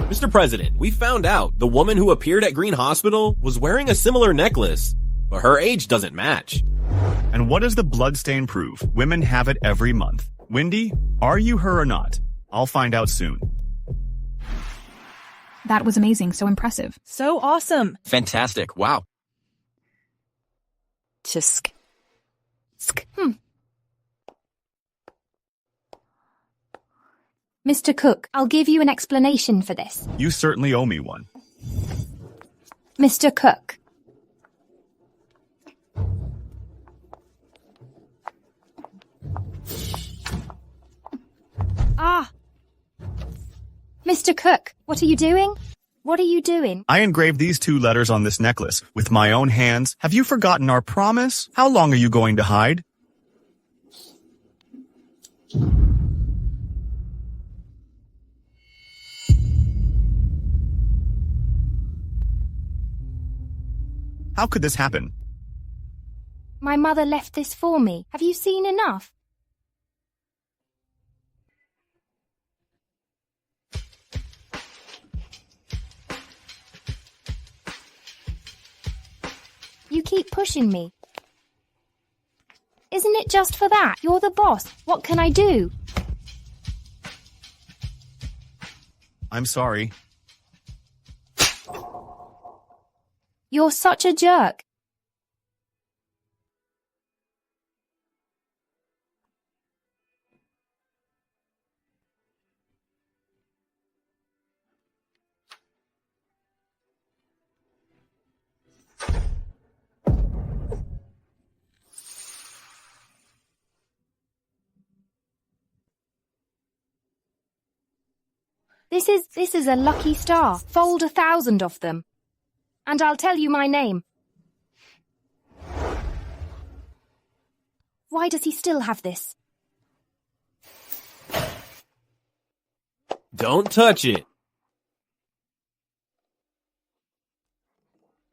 Mr. President, we found out the woman who appeared at Green Hospital was wearing a similar necklace, but her age doesn't match. And what does the bloodstain prove? Women have it every month. Wendy, are you her or not? I'll find out soon. That was amazing. So impressive. So awesome. Fantastic. Wow. Tisk. Mr. Cook, I'll give you an explanation for this. You certainly owe me one. Mr. Cook. Mr. Cook, what are you doing? What are you doing? I engraved these 2 letters on this necklace with my own hands. Have you forgotten our promise? How long are you going to hide? How could this happen? My mother left this for me. Have you seen enough? keep pushing me? Isn't it just for that? You're the boss. What can I do? I'm sorry. You're such a jerk. This is a lucky star. Fold 1,000 of them. And I'll tell you my name. Why does he still have this? Don't touch it.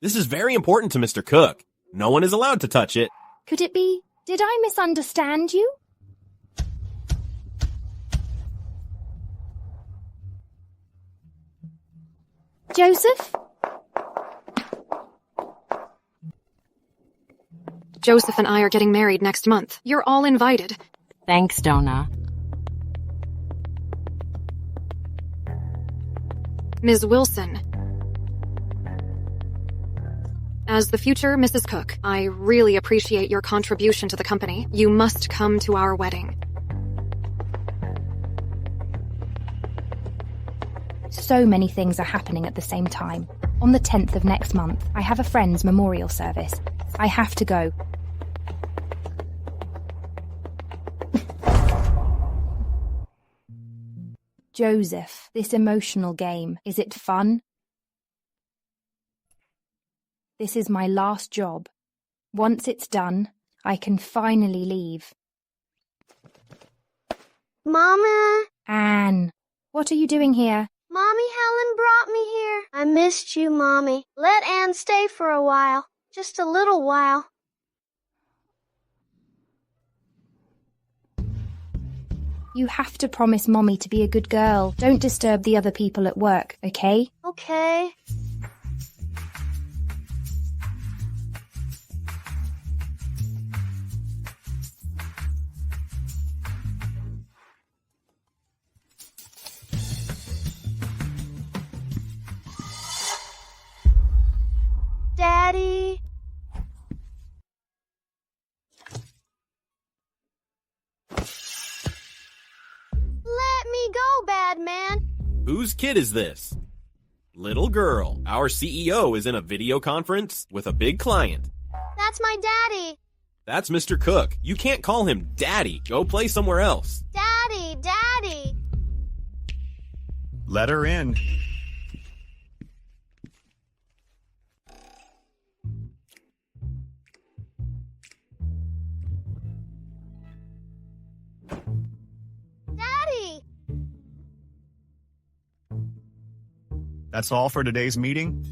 This is very important to Mr. Cook. No one is allowed to touch it. Could it be? Did I misunderstand you? Joseph? Joseph and I are getting married next month. You're all invited. Thanks, Donna. Ms. Wilson. As the future Mrs. Cook, I really appreciate your contribution to the company. You must come to our wedding. So many things are happening at the same time. On the 10th of next month, I have a friend's memorial service. I have to go. Joseph, this emotional game, is it fun? This is my last job. Once it's done, I can finally leave. Mama! Anne, what are you doing here? Mommy Helen brought me here. I missed you, Mommy. Let Anne stay for a while. Just a little while. You have to promise Mommy to be a good girl. Don't disturb the other people at work, okay? Okay. Daddy. Let me go, bad man. Whose kid is this? Little girl, our CEO is in a video conference with a big client. That's my daddy. That's Mr. Cook. You can't call him Daddy. Go play somewhere else. Daddy, Daddy. Let her in. Daddy. That's all for today's meeting?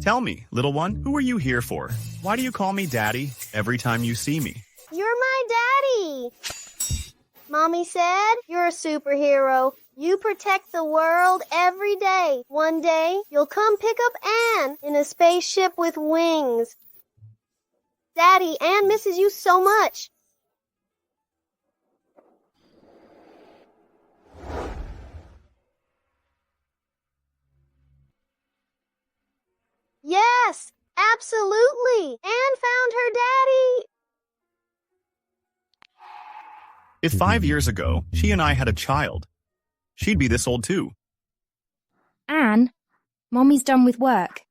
Tell me, little one, who are you here for? Why do you call me Daddy every time you see me? You're my daddy. Mommy said you're a superhero. You protect the world every day. One day, you'll come pick up Anne in a spaceship with wings. Daddy, Anne misses you so much. Yes, absolutely. Anne found her daddy. If 5 years ago, she and I had a child, she'd be this old too. Anne, Mommy's done with work.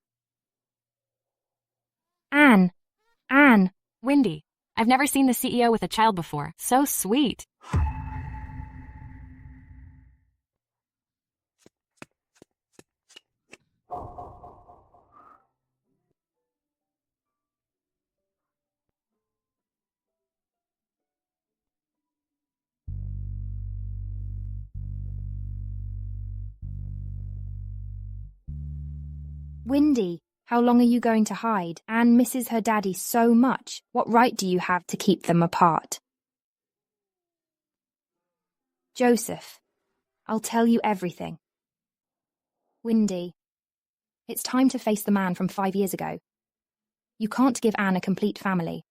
Anne. Wendy, I've never seen the CEO with a child before. So sweet. Wendy, how long are you going to hide? Anne misses her daddy so much. What right do you have to keep them apart? Joseph, I'll tell you everything. Wendy, It's time to face the man from 5 years ago. You can't give Anne a complete family.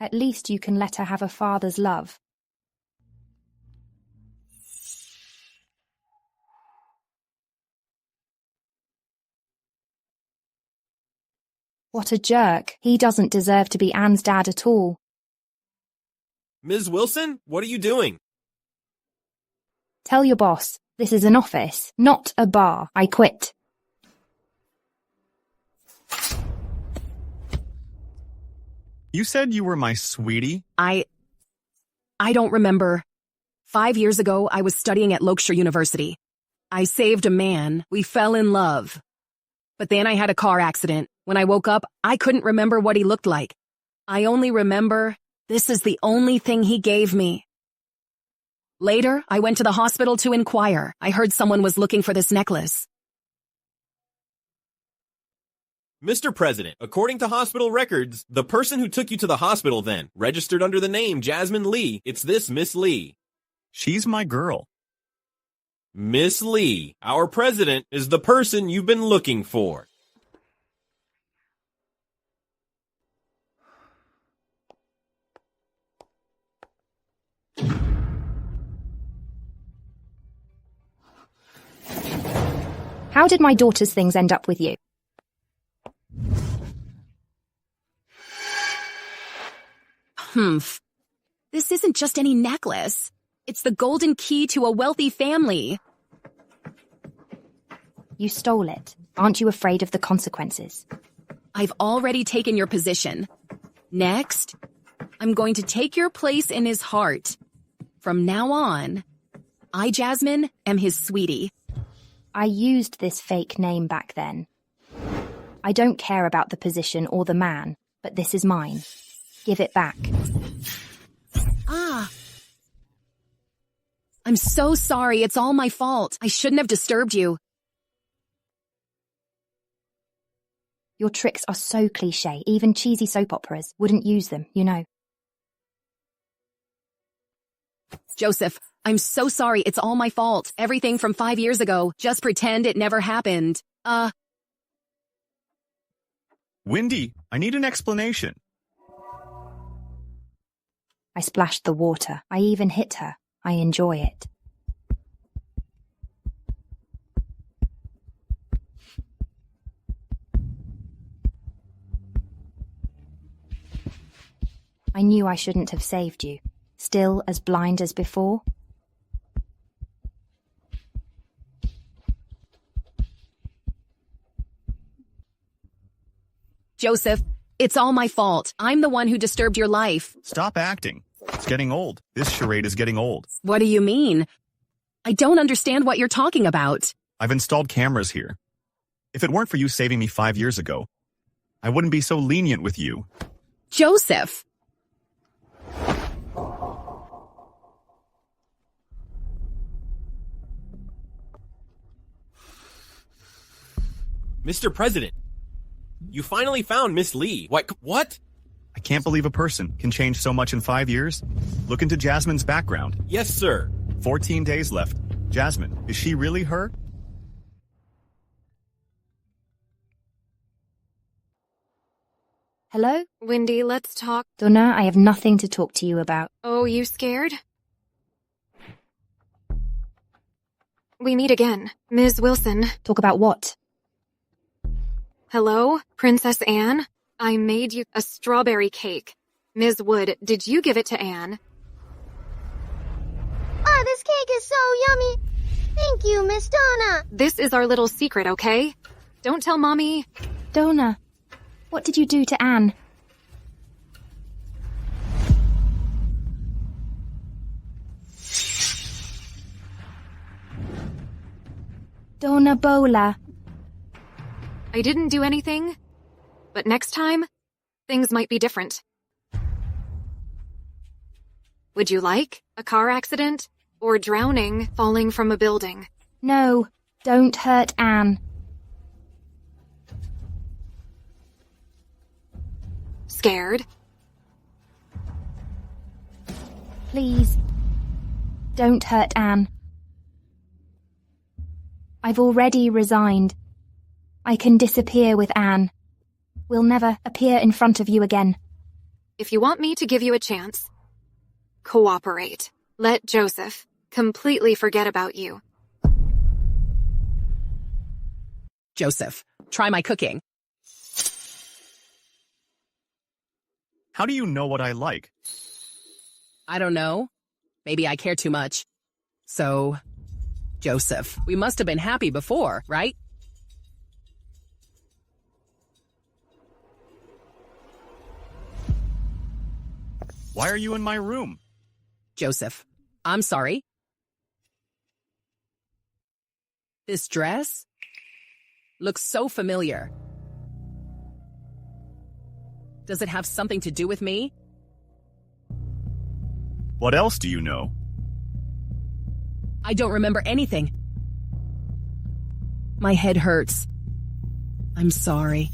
At least you can let her have a father's love. What a jerk. He doesn't deserve to be Anne's dad at all. Ms. Wilson, what are you doing? Tell your boss, this is an office, not a bar. I quit. You said you were my sweetie? I don't remember. 5 years ago, I was studying at Loksha University. I saved a man. We fell in love. But then I had a car accident. When I woke up, I couldn't remember what he looked like. I only remember this is the only thing he gave me. Later, I went to the hospital to inquire. I heard someone was looking for this necklace. Mr. President, according to hospital records, the person who took you to the hospital then registered under the name Jasmine Lee. It's this Miss Lee. She's my girl. Miss Lee, our president, is the person you've been looking for. How did my daughter's things end up with you? Humph. This isn't just any necklace. It's the golden key to a wealthy family. You stole it. Aren't you afraid of the consequences? I've already taken your position. Next, I'm going to take your place in his heart. From now on, I, Jasmine, am his sweetie. I used this fake name back then. I don't care about the position or the man, but this is mine. Give it back. I'm so sorry. It's all my fault. I shouldn't have disturbed you. Your tricks are so cliché. Even cheesy soap operas wouldn't use them, you know. Joseph, I'm so sorry. It's all my fault. Everything from 5 years ago. Just pretend it never happened. Wendy, I need an explanation. I splashed the water. I even hit her. I enjoy it. I knew I shouldn't have saved you. Still as blind as before? Joseph, it's all my fault. I'm the one who disturbed your life. Stop acting. It's getting old. This charade is getting old. What do you mean? I don't understand what you're talking about. I've installed cameras here. If it weren't for you saving me 5 years ago, I wouldn't be so lenient with you. Joseph! Mr. President, you finally found Miss Lee. What? I can't believe a person can change so much in 5 years. Look into Jasmine's background. Yes, sir. 14 days left. Jasmine, is she really her? Hello? Wendy, let's talk. Donna, I have nothing to talk to you about. Oh, you scared? We meet again. Ms. Wilson. Talk about what? Hello, Princess Anne? I made you a strawberry cake. Ms. Wood, did you give it to Anne? Oh, this cake is so yummy. Thank you, Miss Donna. This is our little secret, okay? Don't tell Mommy. Donna, what did you do to Anne? Donna Bola. I didn't do anything, but next time, things might be different. Would you like a car accident or drowning falling from a building? No, don't hurt Anne. Scared? Please, don't hurt Anne. I've already resigned. I can disappear with Anne. We'll never appear in front of you again. If you want me to give you a chance, cooperate. Let Joseph completely forget about you. Joseph, try my cooking. How do you know what I like? I don't know. Maybe I care too much. So, Joseph, we must have been happy before, right? Why are you in my room? Joseph, I'm sorry. This dress looks so familiar. Does it have something to do with me? What else do you know? I don't remember anything. My head hurts. I'm sorry.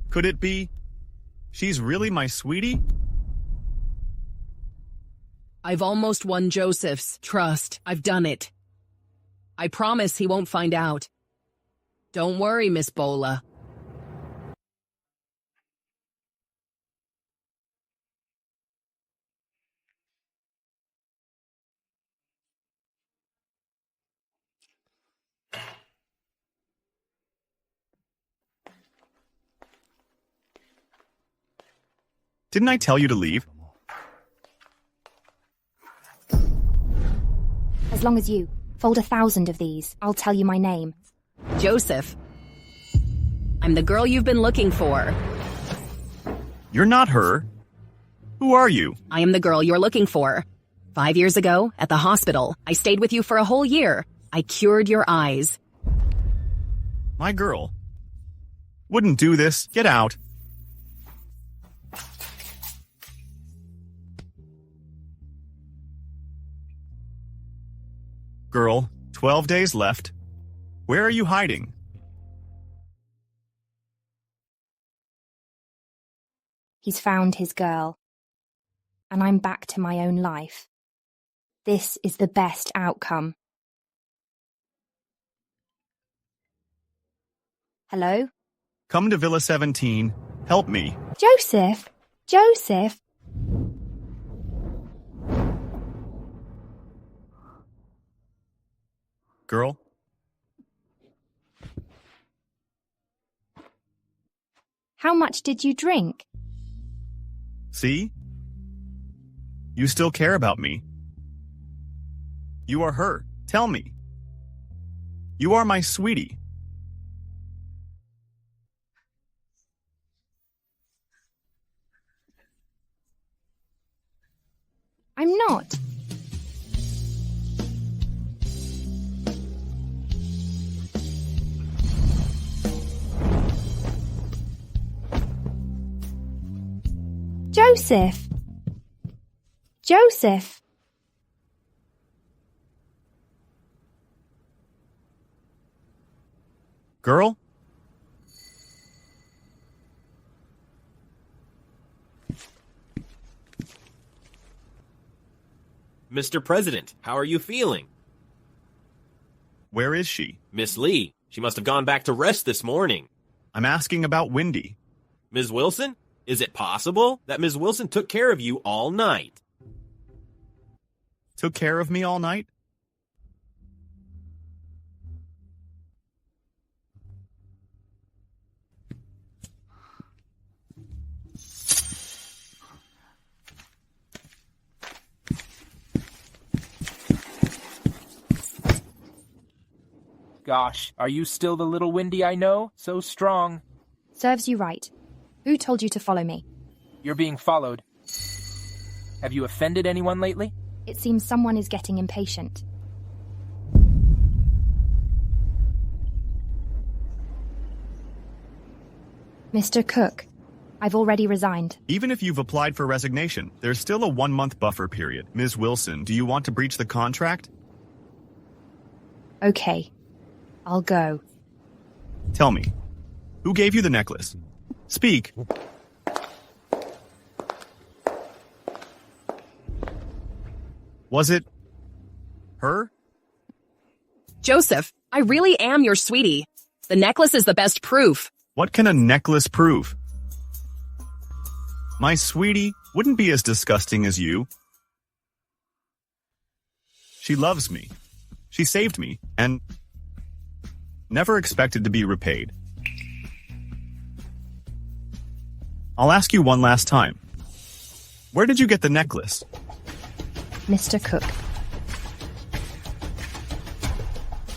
Could it be she's really my sweetie? I've almost won Joseph's trust. I've done it. I promise he won't find out. Don't worry, Miss Bola. Didn't I tell you to leave? As long as you fold 1,000 of these, I'll tell you my name. Joseph. I'm the girl you've been looking for. You're not her. Who are you? I am the girl you're looking for. 5 years ago, at the hospital, I stayed with you for a whole year. I cured your eyes. My girl. Wouldn't do this. Get out. Girl, 12 days left. Where are you hiding? He's found his girl. And I'm back to my own life. This is the best outcome. Hello? Come to Villa 17. Help me. Joseph! Joseph! Girl? How much did you drink? See? You still care about me. You are her. Tell me. You are my sweetie. I'm not. Joseph! Joseph! Girl? Mr. President, how are you feeling? Where is she? Miss Lee, she must have gone back to rest this morning. I'm asking about Wendy. Ms. Wilson? Is it possible that Ms. Wilson took care of you all night? Took care of me all night? Gosh, are you still the little Wendy I know? So strong. Serves you right. Who told you to follow me? You're being followed. Have you offended anyone lately? It seems someone is getting impatient. Mr. Cook, I've already resigned. Even if you've applied for resignation, there's still a 1-month buffer period. Ms. Wilson, do you want to breach the contract? Okay. I'll go. Tell me, who gave you the necklace? Speak. Was it her? Joseph, I really am your sweetie. The necklace is the best proof. What can a necklace prove? My sweetie wouldn't be as disgusting as you. She loves me. She saved me, and never expected to be repaid. I'll ask you one last time. Where did you get the necklace? Mr. Cook.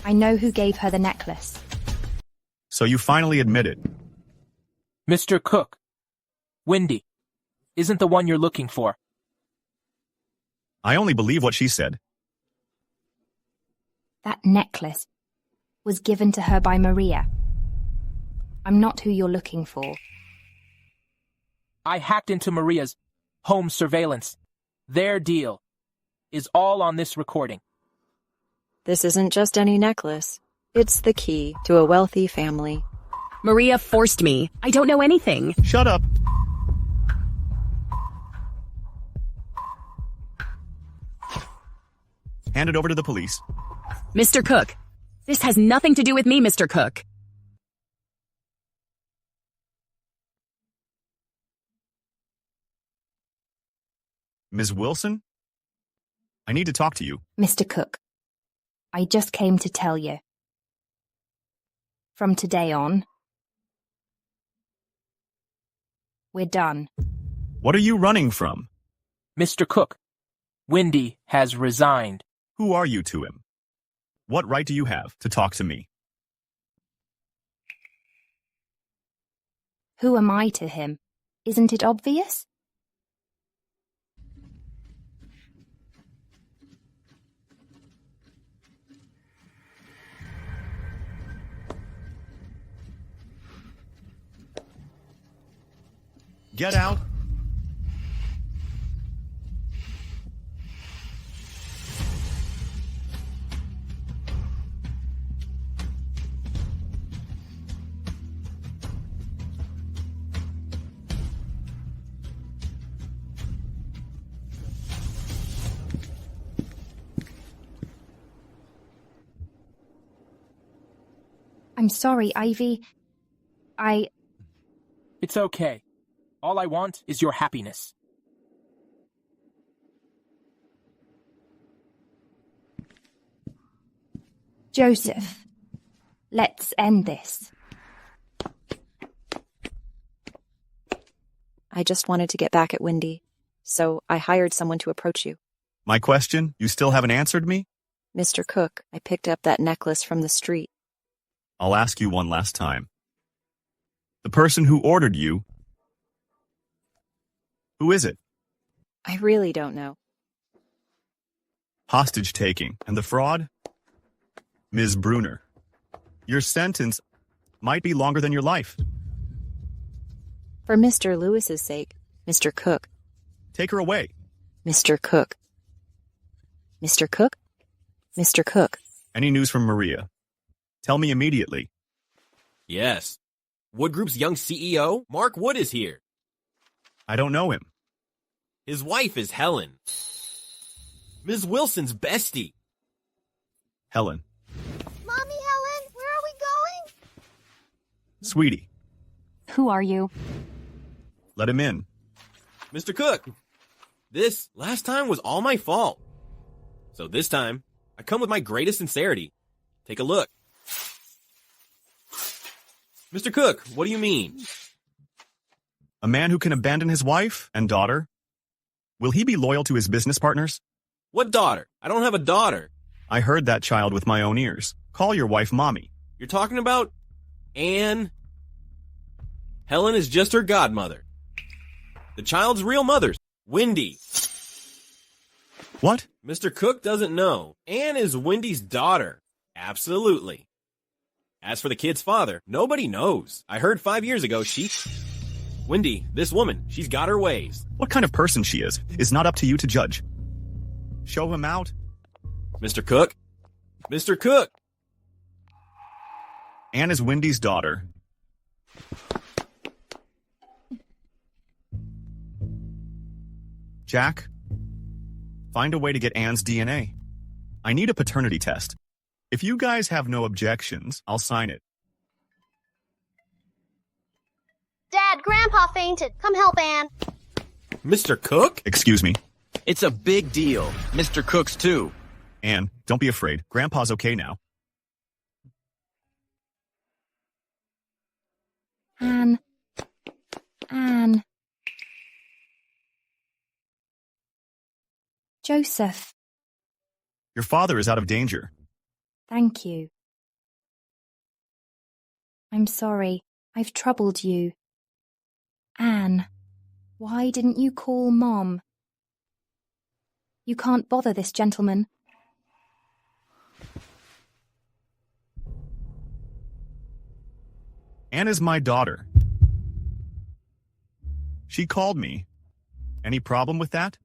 I know who gave her the necklace. So you finally admitted. Mr. Cook, Wendy isn't the one you're looking for. I only believe what she said. That necklace was given to her by Maria. I'm not who you're looking for. I hacked into Maria's home surveillance. Their deal is all on this recording. This isn't just any necklace. It's the key to a wealthy family. Maria forced me. I don't know anything. Shut up. Hand it over to the police. Mr. Cook, this has nothing to do with me, Mr. Cook. Ms. Wilson? I need to talk to you. Mr. Cook, I just came to tell you. From today on, we're done. What are you running from? Mr. Cook, Wendy has resigned. Who are you to him? What right do you have to talk to me? Who am I to him? Isn't it obvious? Get out. I'm sorry, Ivy. It's okay. All I want is your happiness. Joseph, let's end this. I just wanted to get back at Wendy, so I hired someone to approach you. My question? You still haven't answered me? Mr. Cook, I picked up that necklace from the street. I'll ask you one last time. The person who ordered you, who is it? I really don't know. Hostage taking and the fraud? Ms. Bruner, your sentence might be longer than your life. For Mr. Lewis's sake, Mr. Cook. Take her away. Mr. Cook. Mr. Cook? Mr. Cook. Any news from Maria? Tell me immediately. Yes. Wood Group's young CEO, Mark Wood, is here. I don't know him. His wife is Helen. Ms. Wilson's bestie. Helen. Mommy, Helen, where are we going? Sweetie. Who are you? Let him in. Mr. Cook, this last time was all my fault. So this time, I come with my greatest sincerity. Take a look. Mr. Cook, what do you mean? A man who can abandon his wife and daughter? Will he be loyal to his business partners? What daughter? I don't have a daughter. I heard that child with my own ears. Call your wife Mommy. You're talking about Anne? Helen is just her godmother. The child's real mother's Wendy. What? Mr. Cook doesn't know. Anne is Wendy's daughter. Absolutely. As for the kid's father, nobody knows. I heard 5 years ago Wendy, this woman, she's got her ways. What kind of person she is not up to you to judge. Show him out. Mr. Cook? Mr. Cook! Anne is Wendy's daughter. Jack, find a way to get Anne's DNA. I need a paternity test. If you guys have no objections, I'll sign it. Dad, Grandpa fainted. Come help Anne. Mr. Cook? Excuse me. It's a big deal. Mr. Cook's too. Anne, don't be afraid. Grandpa's okay now. Anne. Joseph. Your father is out of danger. Thank you. I'm sorry. I've troubled you. Anne, why didn't you call Mom? You can't bother this gentleman. Anne is my daughter. She called me. Any problem with that?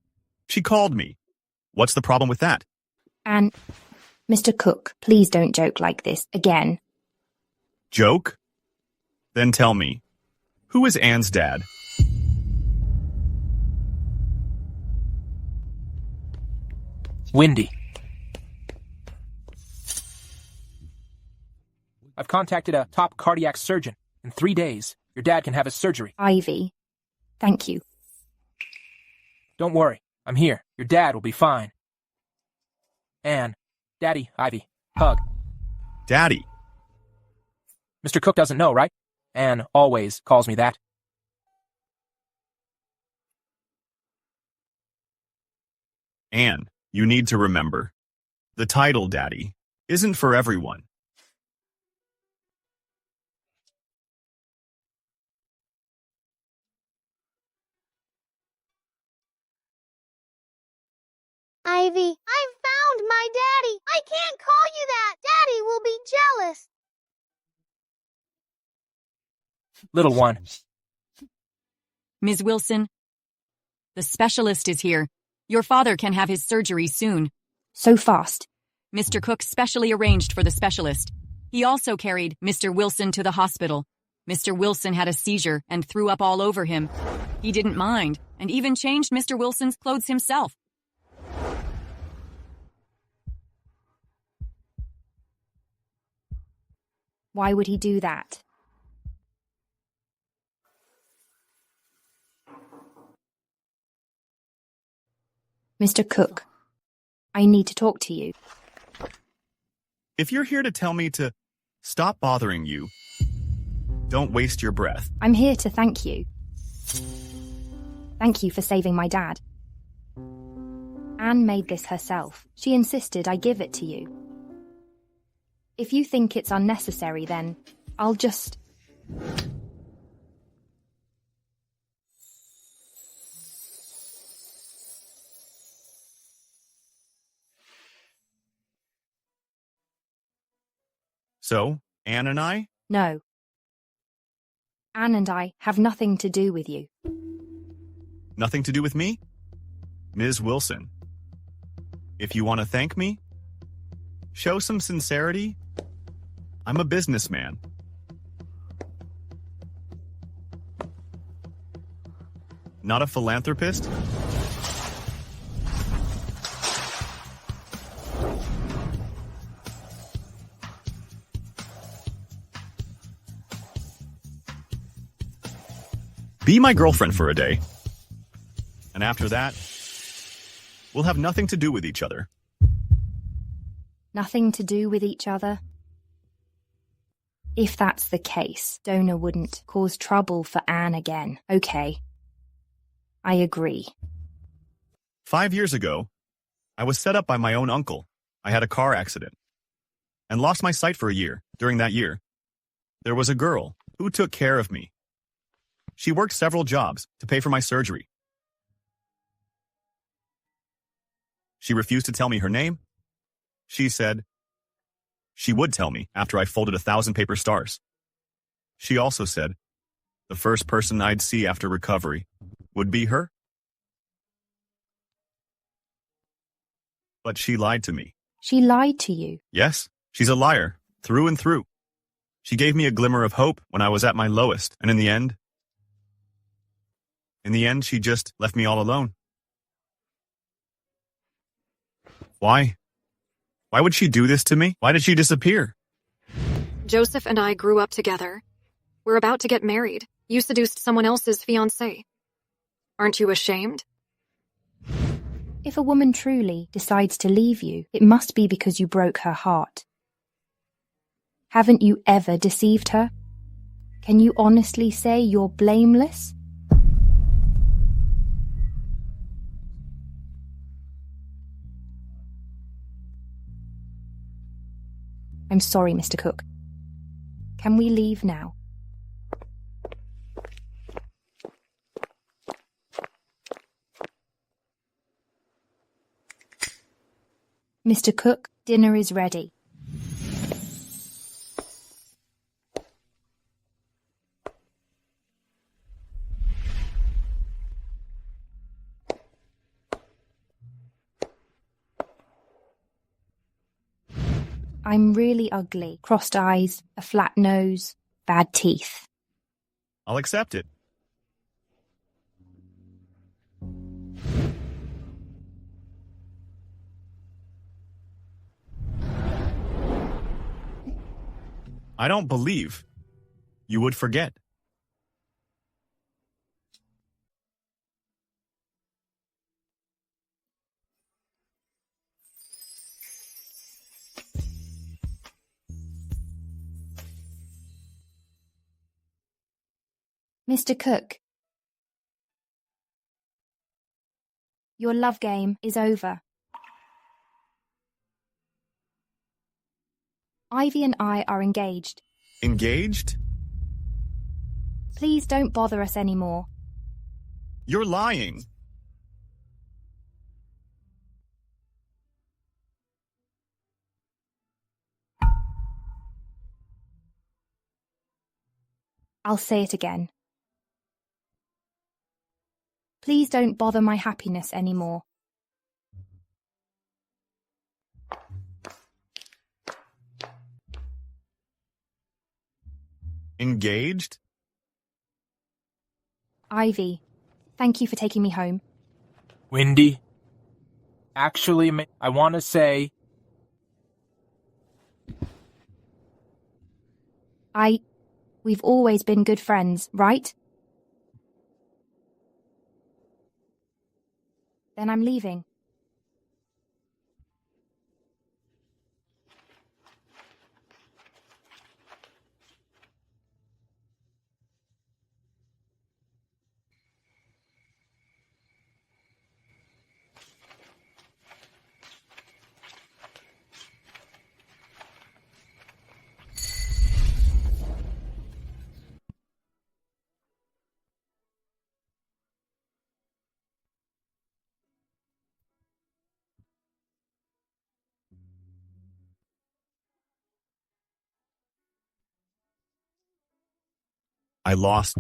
She called me. What's the problem with that? Anne, Mr. Cook, please don't joke like this again. Joke? Then tell me, who is Anne's dad? Wendy. I've contacted a top cardiac surgeon. In 3 days, your dad can have his surgery. Ivy, thank you. Don't worry, I'm here. Your dad will be fine. Anne, Daddy, Ivy, hug. Daddy. Mr. Cook doesn't know, right? Anne always calls me that. Anne, you need to remember, the title Daddy isn't for everyone. Ivy, I've found my daddy. I can't call you that. Daddy will be jealous. Little one. Ms. Wilson, the specialist is here. Your father can have his surgery soon. So fast. Mr. Cook specially arranged for the specialist. He also carried Mr. Wilson to the hospital. Mr. Wilson had a seizure and threw up all over him. He didn't mind, and even changed Mr. Wilson's clothes himself. Why would he do that? Mr. Cook, I need to talk to you. If you're here to tell me to stop bothering you, don't waste your breath. I'm here to thank you. Thank you for saving my dad. Anne made this herself. She insisted I give it to you. If you think it's unnecessary, then I'll just... So, Anne and I? No. Anne and I have nothing to do with you. Nothing to do with me? Ms. Wilson, if you want to thank me, show some sincerity. I'm a businessman. Not a philanthropist. Be my girlfriend for a day. And after that, we'll have nothing to do with each other. Nothing to do with each other? If that's the case, Donna wouldn't cause trouble for Anne again. Okay. I agree. 5 years ago, I was set up by my own uncle. I had a car accident and lost my sight for a year. During that year, there was a girl who took care of me. She worked several jobs to pay for my surgery. She refused to tell me her name. She said she would tell me after I folded 1,000 paper stars. She also said the first person I'd see after recovery would be her. But she lied to me. She lied to you? Yes, she's a liar, through and through. She gave me a glimmer of hope when I was at my lowest, and in the end, she just left me all alone. Why Why would she do this to me? Why did she disappear? Joseph and I grew up together. We're about to get married. You seduced someone else's fiancé. Aren't you ashamed? If a woman truly decides to leave you, it must be because you broke her heart. Haven't you ever deceived her? Can you honestly say you're blameless? I'm sorry, Mr. Cook. Can we leave now? Mr. Cook, dinner is ready. I'm really ugly. Crossed eyes, a flat nose, bad teeth. I'll accept it. I don't believe you would forget. Mr. Cook, your love game is over. Ivy and I are engaged. Engaged? Please don't bother us anymore. You're lying. I'll say it again. Please don't bother my happiness anymore. Engaged? Ivy, thank you for taking me home. Wendy, actually, I want to say... We've always been good friends, right? Then I'm leaving. I lost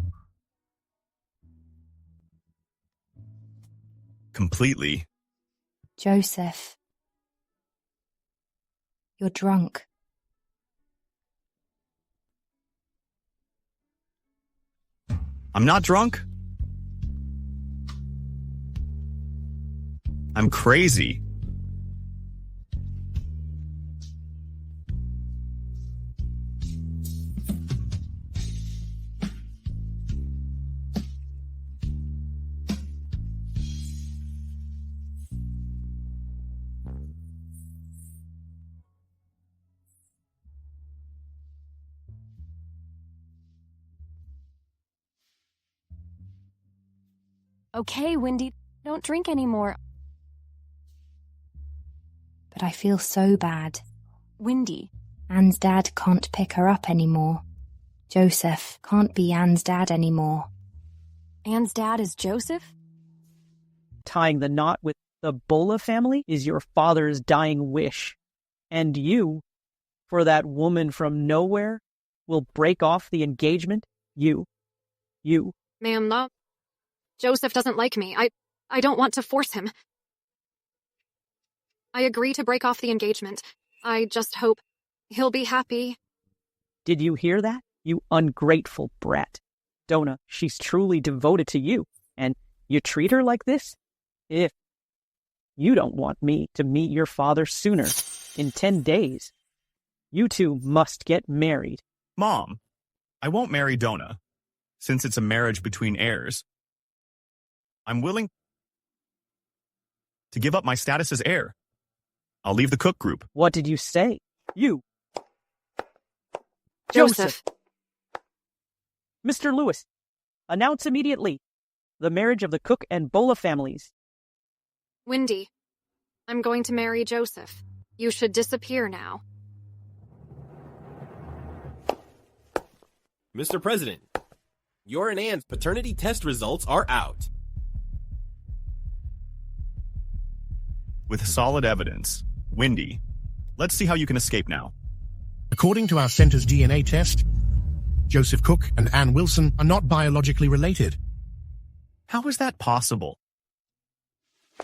completely. Joseph, you're drunk. I'm not drunk. I'm crazy. Okay, Wendy, don't drink anymore. But I feel so bad. Wendy. Anne's dad can't pick her up anymore. Joseph can't be Anne's dad anymore. Anne's dad is Joseph? Tying the knot with the Bola family is your father's dying wish. And you, for that woman from nowhere, will break off the engagement? You. Ma'am, no. Joseph doesn't like me. I don't want to force him. I agree to break off the engagement. I just hope he'll be happy. Did you hear that? You ungrateful brat. Donna, she's truly devoted to you, and you treat her like this? If you don't want me to meet your father sooner, In 10 days. You two must get married. Mom, I won't marry Donna, since it's a marriage between heirs. I'm willing to give up my status as heir. I'll leave the Cook group. What did you say? You. Joseph. Mr. Lewis, announce immediately the marriage of the Cook and Bola families. Wendy, I'm going to marry Joseph. You should disappear now. Mr. President, your and Anne's paternity test results are out. With solid evidence. Wendy, let's see how you can escape now. According to our center's DNA test, Joseph Cook and Ann Wilson are not biologically related. How is that possible?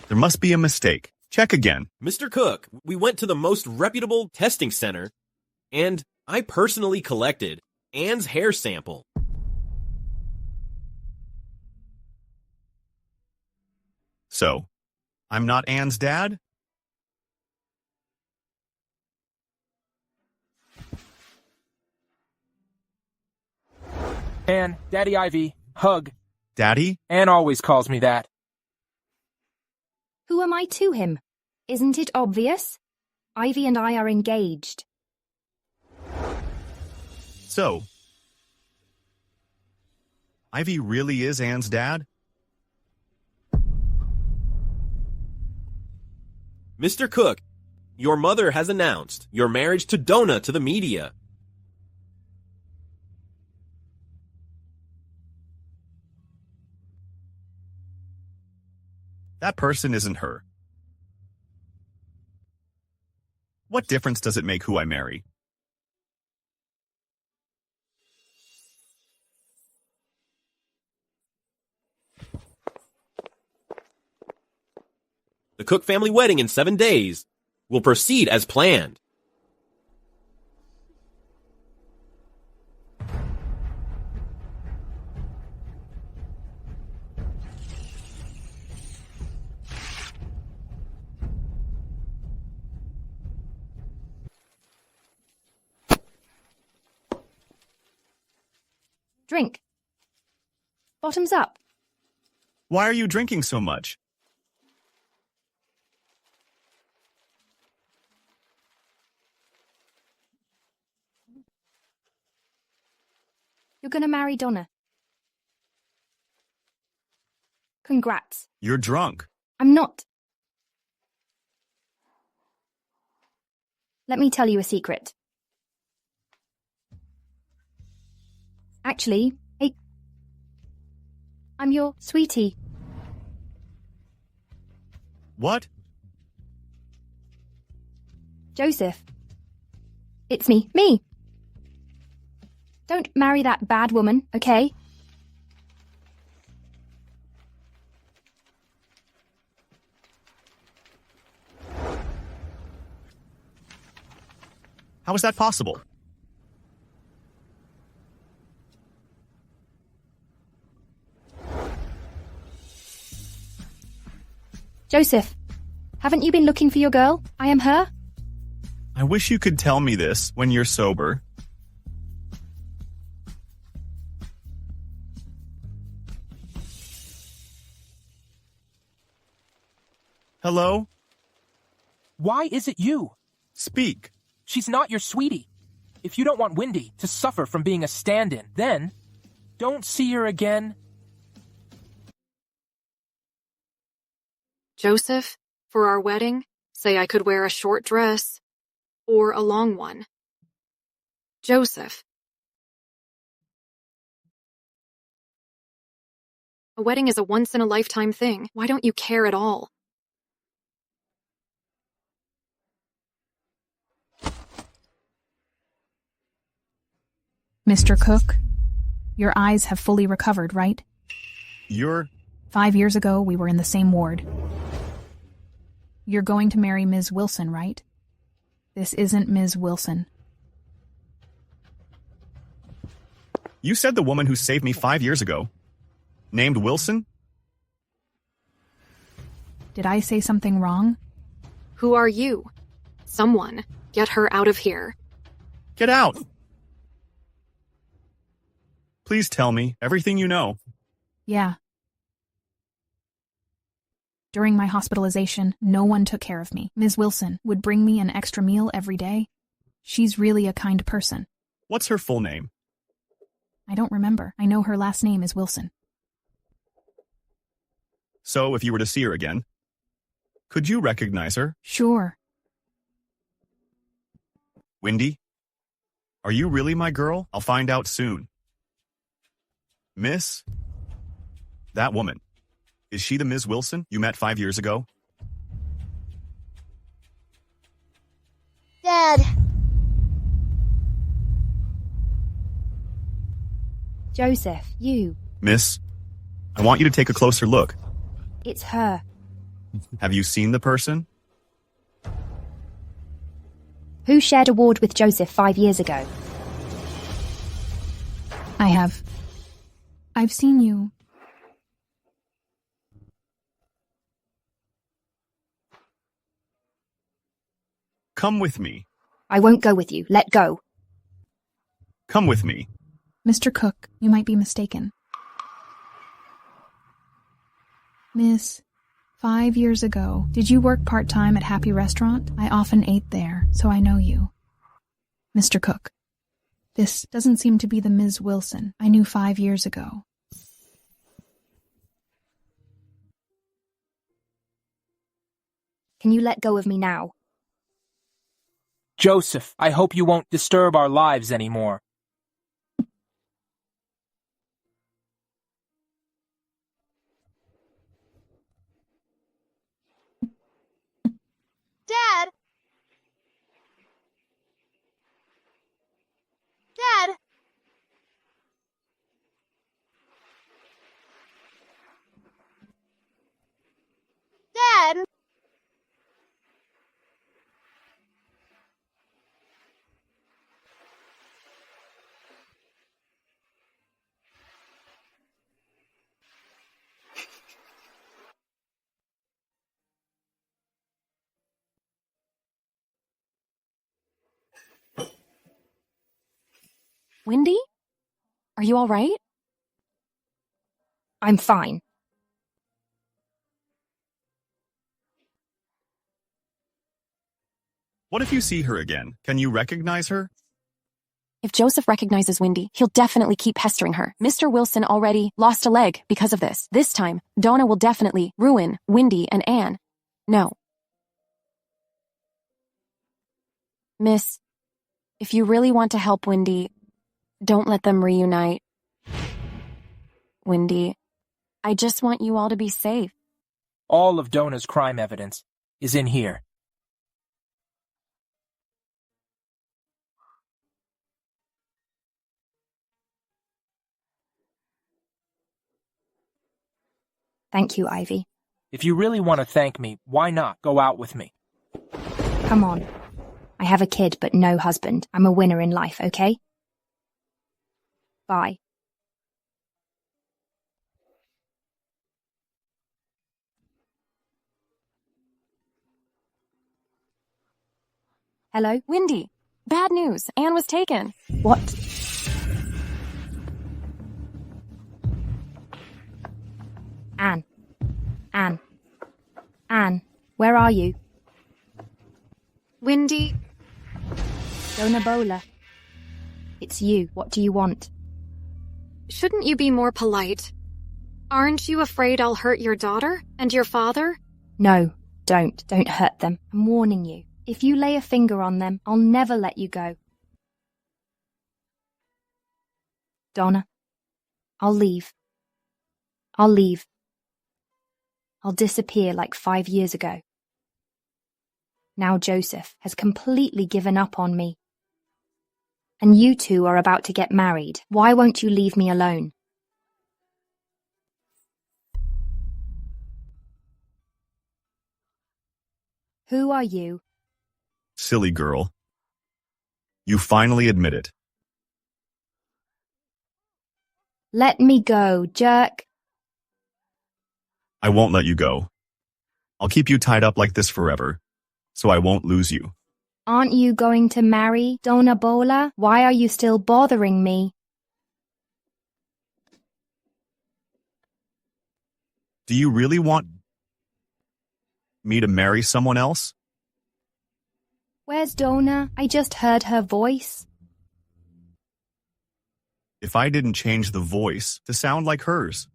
There must be a mistake. Check again. Mr. Cook, we went to the most reputable testing center, and I personally collected Anne's hair sample. So, I'm not Anne's dad? Anne, Daddy Ivy, hug. Daddy? Anne always calls me that. Who am I to him? Isn't it obvious? Ivy and I are engaged. So, Ivy really is Anne's dad? Mr. Cook, your mother has announced your marriage to Donna to the media. That person isn't her. What difference does it make who I marry? The Cook family wedding in 7 days will proceed as planned. Drink. Bottoms up. Why are you drinking so much? You're gonna marry Donna. Congrats. You're drunk. I'm not. Let me tell you a secret. Actually, hey, I'm your sweetie. What? Joseph. It's me. Me! Don't marry that bad woman, okay? How is that possible? Joseph, haven't you been looking for your girl? I am her. I wish you could tell me this when you're sober. Hello? Why is it you? Speak. She's not your sweetie. If you don't want Wendy to suffer from being a stand-in, then don't see her again. Joseph, for our wedding, say I could wear a short dress or a long one. Joseph. A wedding is a once-in-a-lifetime thing. Why don't you care at all? Mr. Cook, your eyes have fully recovered, right? You're... 5 years ago, we were in the same ward. You're going to marry Ms. Wilson, right? This isn't Ms. Wilson. You said the woman who saved me 5 years ago. Named Wilson? Did I say something wrong? Who are you? Someone, get her out of here. Get out! Please tell me everything you know. Yeah. During my hospitalization, no one took care of me. Ms. Wilson would bring me an extra meal every day. She's really a kind person. What's her full name? I don't remember. I know her last name is Wilson. So if you were to see her again, could you recognize her? Sure. Wendy? Are you really my girl? I'll find out soon. Miss? That woman. Is she the Ms. Wilson you met 5 years ago? Dad! Joseph, you. Miss, I want you to take a closer look. It's her. Have you seen the person? Who shared a ward with Joseph 5 years ago? I have. I've seen you. Come with me. I won't go with you. Let go. Come with me. Mr. Cook, you might be mistaken. Miss, 5 years ago, did you work part-time at Happy Restaurant? I often ate there, so I know you. Mr. Cook, this doesn't seem to be the Ms. Wilson I knew 5 years ago. Can you let go of me now? Joseph, I hope you won't disturb our lives anymore. Dad! Dad! Dad! Wendy? Are you all right? I'm fine. What if you see her again? Can you recognize her? If Joseph recognizes Wendy, he'll definitely keep pestering her. Mr. Wilson already lost a leg because of this. This time, Donna will definitely ruin Wendy and Anne. No. Miss, if you really want to help Wendy, don't let them reunite. Wendy, I just want you all to be safe. All of Donna's crime evidence is in here. Thank you, Ivy. If you really want to thank me, why not go out with me? Come on. I have a kid, but no husband. I'm a winner in life, okay? Bye. Hello? Wendy, bad news. Anne was taken. What? Anne. Anne. Anne, where are you? Wendy. Donna Bowler. It's you. What do you want? Shouldn't you be more polite? Aren't you afraid I'll hurt your daughter and your father? No, don't. Don't hurt them. I'm warning you. If you lay a finger on them, I'll never let you go. Donna, I'll leave. I'll leave. I'll disappear like 5 years ago. Now Joseph has completely given up on me. And you two are about to get married. Why won't you leave me alone? Who are you? Silly girl. You finally admit it. Let me go, jerk. I won't let you go. I'll keep you tied up like this forever, so I won't lose you. Aren't you going to marry Donna Bola? Why are you still bothering me? Do you really want me to marry someone else? Where's Donna? I just heard her voice. If I didn't change the voice to sound like hers,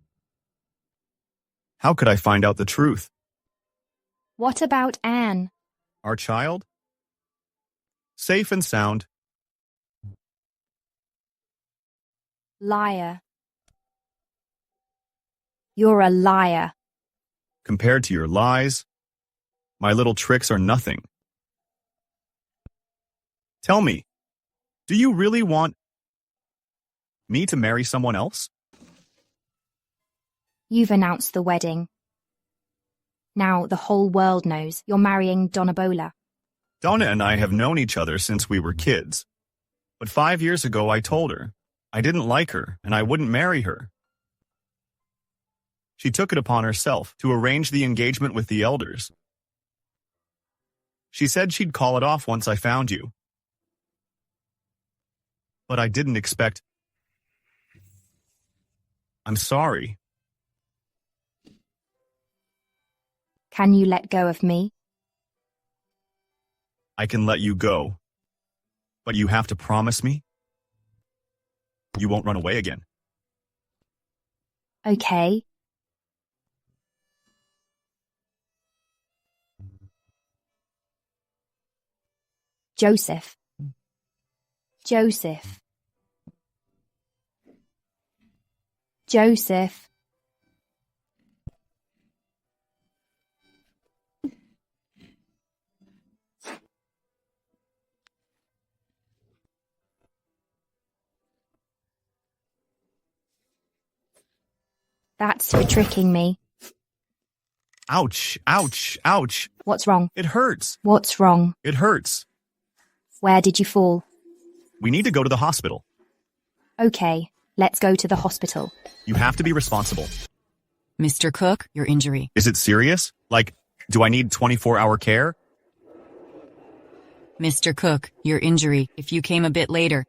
how could I find out the truth? What about Anne? Our child? Safe and sound. Liar. You're a liar. Compared to your lies, my little tricks are nothing. Tell me, do you really want me to marry someone else? You've announced the wedding. Now the whole world knows you're marrying Donna Bola. Donna and I have known each other since we were kids. But 5 years ago I told her I didn't like her and I wouldn't marry her. She took it upon herself to arrange the engagement with the elders. She said she'd call it off once I found you. But I didn't expect. I'm sorry. Can you let go of me? I can let you go. But you have to promise me you won't run away again. Okay. Joseph. Joseph. Joseph. That's for tricking me. Ouch, ouch, ouch. What's wrong? It hurts. What's wrong? It hurts. Where did you fall? We need to go to the hospital. Okay, let's go to the hospital. You have to be responsible. Mr. Cook, your injury. Is it serious? Like, do I need 24-hour care? Mr. Cook, your injury, if you came a bit later.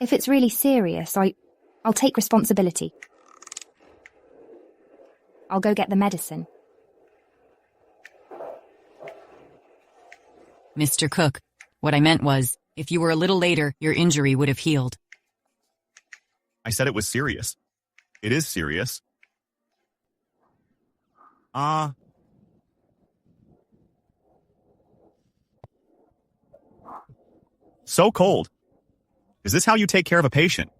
If it's really serious, I'll take responsibility. I'll go get the medicine. Mr. Cook, what I meant was, if you were a little later, your injury would have healed. I said it was serious. It is serious. So cold. Is this how you take care of a patient?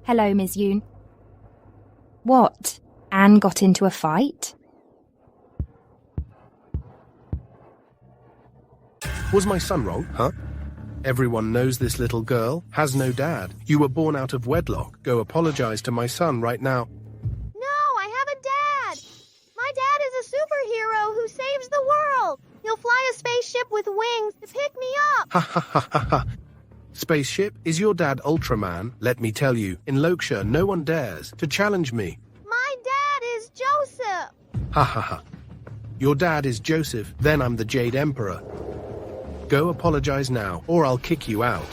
Hello, Ms. Yoon. What? Anne got into a fight? Was my son wrong, huh? Everyone knows this little girl has no dad. You were born out of wedlock. Go apologize to my son right now. No, I have a dad. My dad is a superhero who saves the world. He'll fly a spaceship with wings to pick me up. Ha ha ha ha ha. Spaceship, is your dad Ultraman? Let me tell you, in Lokshire, no one dares to challenge me. My dad is Joseph. Ha ha ha. Your dad is Joseph, then I'm the Jade Emperor. Go apologize now, or I'll kick you out.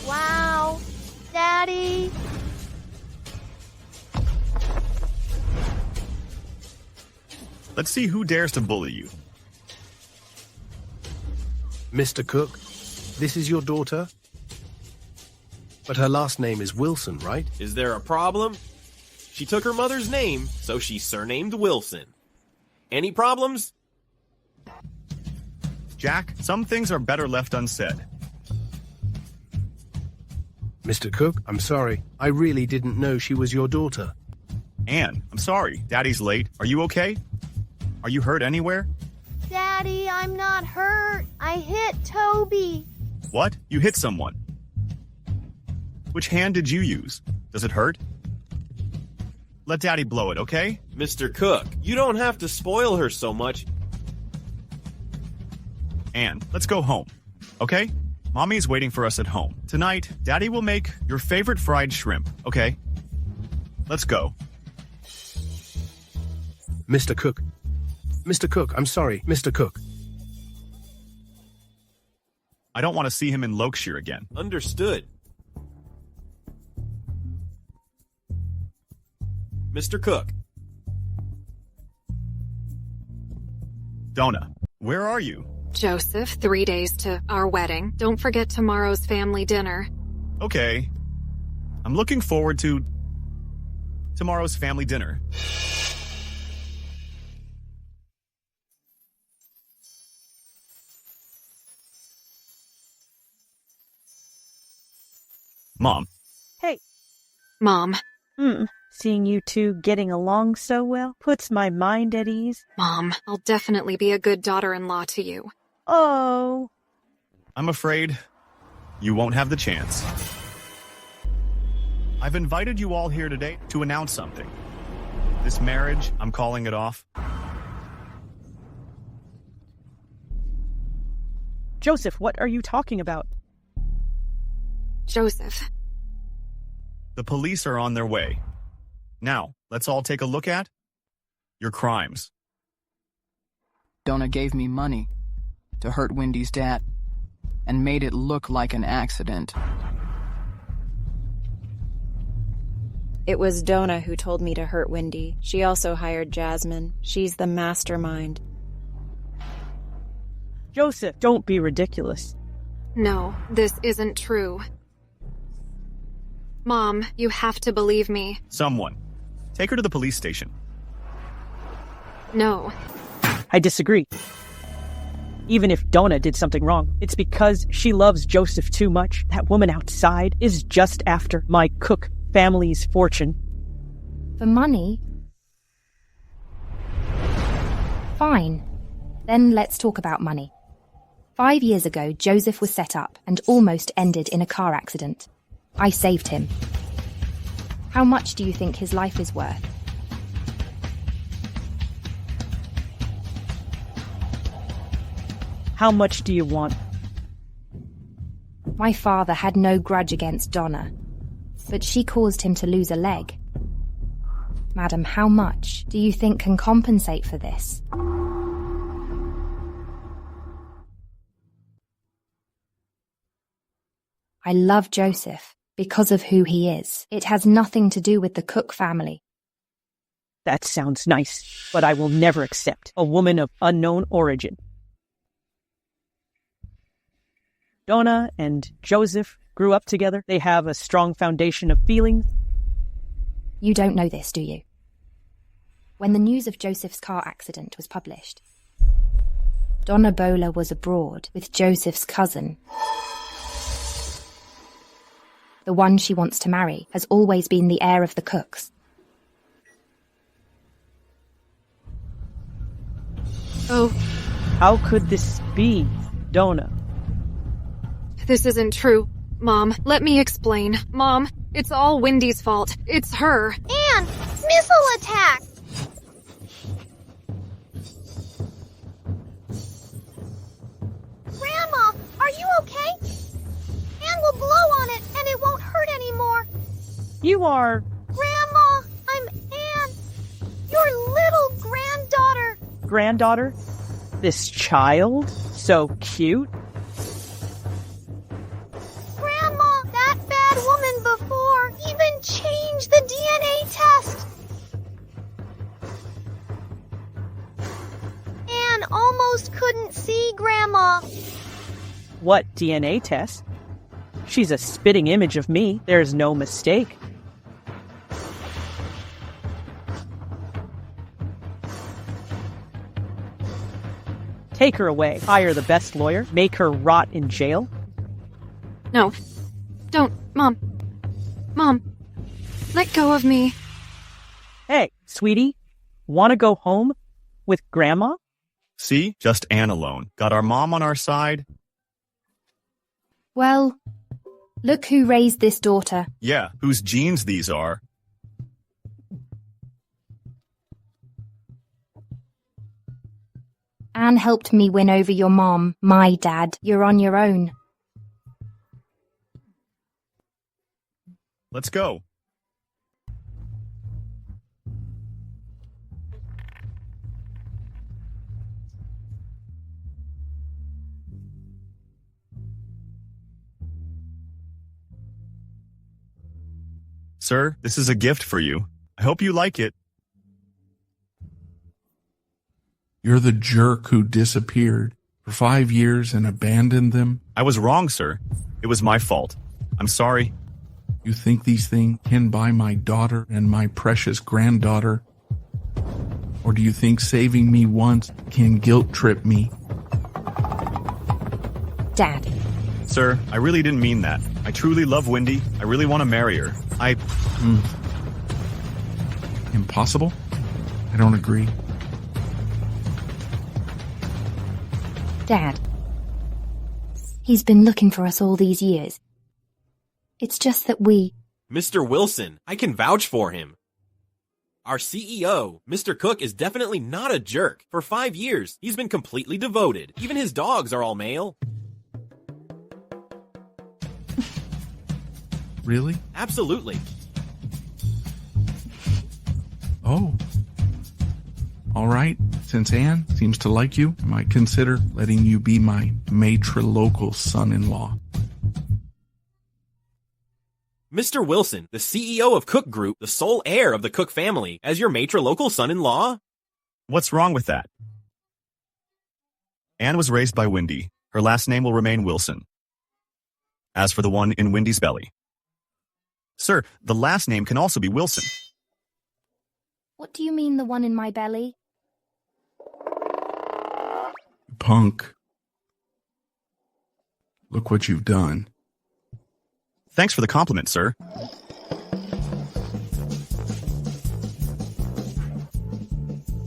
Wow, Daddy. Let's see who dares to bully you. Mr. Cook, this is your daughter? But her last name is Wilson, right? Is there a problem? She took her mother's name, so she's surnamed Wilson. Any problems? Jack, some things are better left unsaid. Mr. Cook, I'm sorry. I really didn't know she was your daughter. Anne, I'm sorry. Daddy's late. Are you okay? Are you hurt anywhere? Daddy, I'm not hurt. I hit Toby. What? You hit someone. Which hand did you use? Does it hurt? Let Daddy blow it, okay? Mr. Cook, you don't have to spoil her so much. Anne, let's go home, okay? Mommy's waiting for us at home. Tonight, Daddy will make your favorite fried shrimp, okay? Let's go. Mr. Cook. Mr. Cook, I'm sorry, Mr. Cook. I don't want to see him in Loakshire again. Understood. Mr. Cook. Donna, where are you? Joseph, 3 days to our wedding. Don't forget tomorrow's family dinner. Okay. I'm looking forward to tomorrow's family dinner. Mom. Hey. Mom. Seeing you two getting along so well puts my mind at ease. Mom, I'll definitely be a good daughter-in-law to you. Oh. I'm afraid you won't have the chance. I've invited you all here today to announce something. This marriage, I'm calling it off. Joseph, what are you talking about? Joseph. The police are on their way. Now, let's all take a look at your crimes. Donna gave me money to hurt Wendy's dad and made it look like an accident. It was Donna who told me to hurt Wendy. She also hired Jasmine. She's the mastermind. Joseph, don't be ridiculous. No, this isn't true. Mom, you have to believe me. Someone. Take her to the police station. No. I disagree. Even if Donna did something wrong, it's because she loves Joseph too much. That woman outside is just after my Cook family's fortune. For money? Fine. Then let's talk about money. 5 years ago, Joseph was set up and almost ended in a car accident. I saved him. How much do you think his life is worth? How much do you want? My father had no grudge against Donna, but she caused him to lose a leg. Madam, how much do you think can compensate for this? I love Joseph because of who he is. It has nothing to do with the Cook family. That sounds nice, but I will never accept a woman of unknown origin. Donna and Joseph grew up together. They have a strong foundation of feelings. You don't know this, do you? When the news of Joseph's car accident was published, Donna Bola was abroad with Joseph's cousin. The one she wants to marry has always been the heir of the Cooks. Oh. How could this be, Donna? This isn't true. Mom, let me explain. Mom, it's all Wendy's fault. It's her. Anne, missile attack! Grandma, are you okay? Anne will blow on it and it won't hurt anymore. You are... Grandma, I'm Anne, your little granddaughter. Granddaughter? This child? So cute? Grandma, that bad woman before even changed the DNA test. Anne almost couldn't see Grandma. What DNA test? She's a spitting image of me. There's no mistake. Take her away. Hire the best lawyer. Make her rot in jail. No. Don't. Mom. Mom. Let go of me. Hey, sweetie. Want to go home with Grandma? See? Just Anne alone. Got our mom on our side. Well, look who raised this daughter. Yeah, whose genes these are. Anne helped me win over your mom, my dad. You're on your own. Let's go. Sir, this is a gift for you. I hope you like it. You're the jerk who disappeared for 5 years and abandoned them? I was wrong, sir. It was my fault. I'm sorry. You think these things can buy my daughter and my precious granddaughter? Or do you think saving me once can guilt trip me? Dad. Sir, I really didn't mean that. I truly love Wendy. I really want to marry her. Impossible? I don't agree. Dad. He's been looking for us all these years. It's just that we... Mr. Wilson, I can vouch for him. Our CEO, Mr. Cook, is definitely not a jerk. For 5 years, he's been completely devoted. Even his dogs are all male. Really? Absolutely. Oh. All right. Since Anne seems to like you, I might consider letting you be my matrilocal son-in-law. Mr. Wilson, the CEO of Cook Group, the sole heir of the Cook family, as your matrilocal son-in-law? What's wrong with that? Anne was raised by Wendy. Her last name will remain Wilson. As for the one in Wendy's belly. Sir, the last name can also be Wilson. What do you mean, the one in my belly? Punk. Look what you've done. Thanks for the compliment, sir.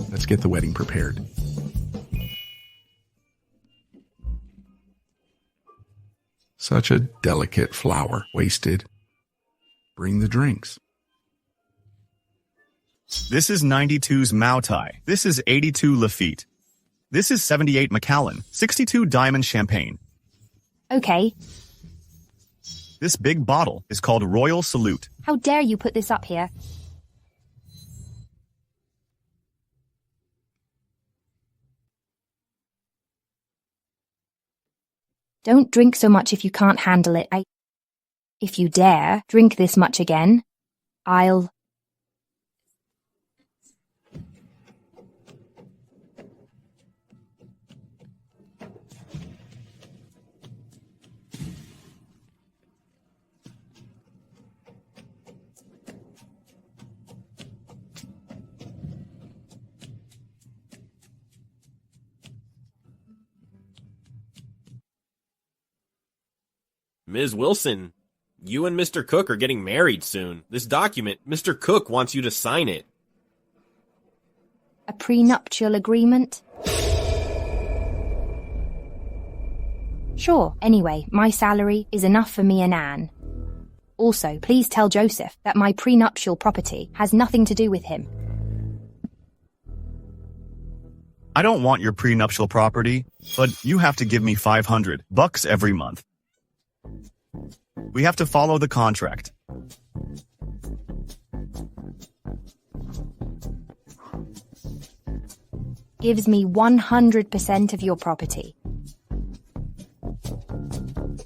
Let's get the wedding prepared. Such a delicate flower. Wasted. Bring the drinks. This is 92's Mao Tai. This is 82 Lafitte. This is 78 Macallan. 62 Diamond Champagne. Okay. This big bottle is called Royal Salute. How dare you put this up here? Don't drink so much if you can't handle it. If you dare drink this much again, I'll... Ms. Wilson, you and Mr. Cook are getting married soon. This document, Mr. Cook wants you to sign it. A prenuptial agreement? Sure. Anyway, my salary is enough for me and Anne. Also, please tell Joseph that my prenuptial property has nothing to do with him. I don't want your prenuptial property, but you have to give me $500 every month. We have to follow the contract. Gives me 100% of your property.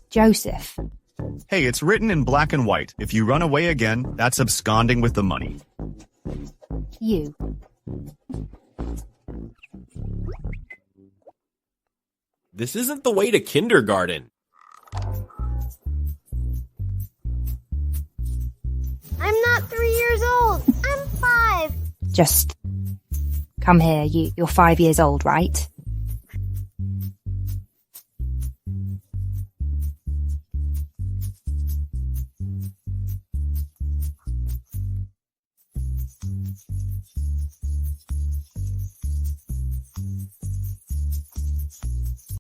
Joseph. Hey, it's written in black and white. If you run away again, that's absconding with the money. You. This isn't the way to kindergarten. I'm not 3 years old. I'm 5. Just come here. You're 5 years old, right?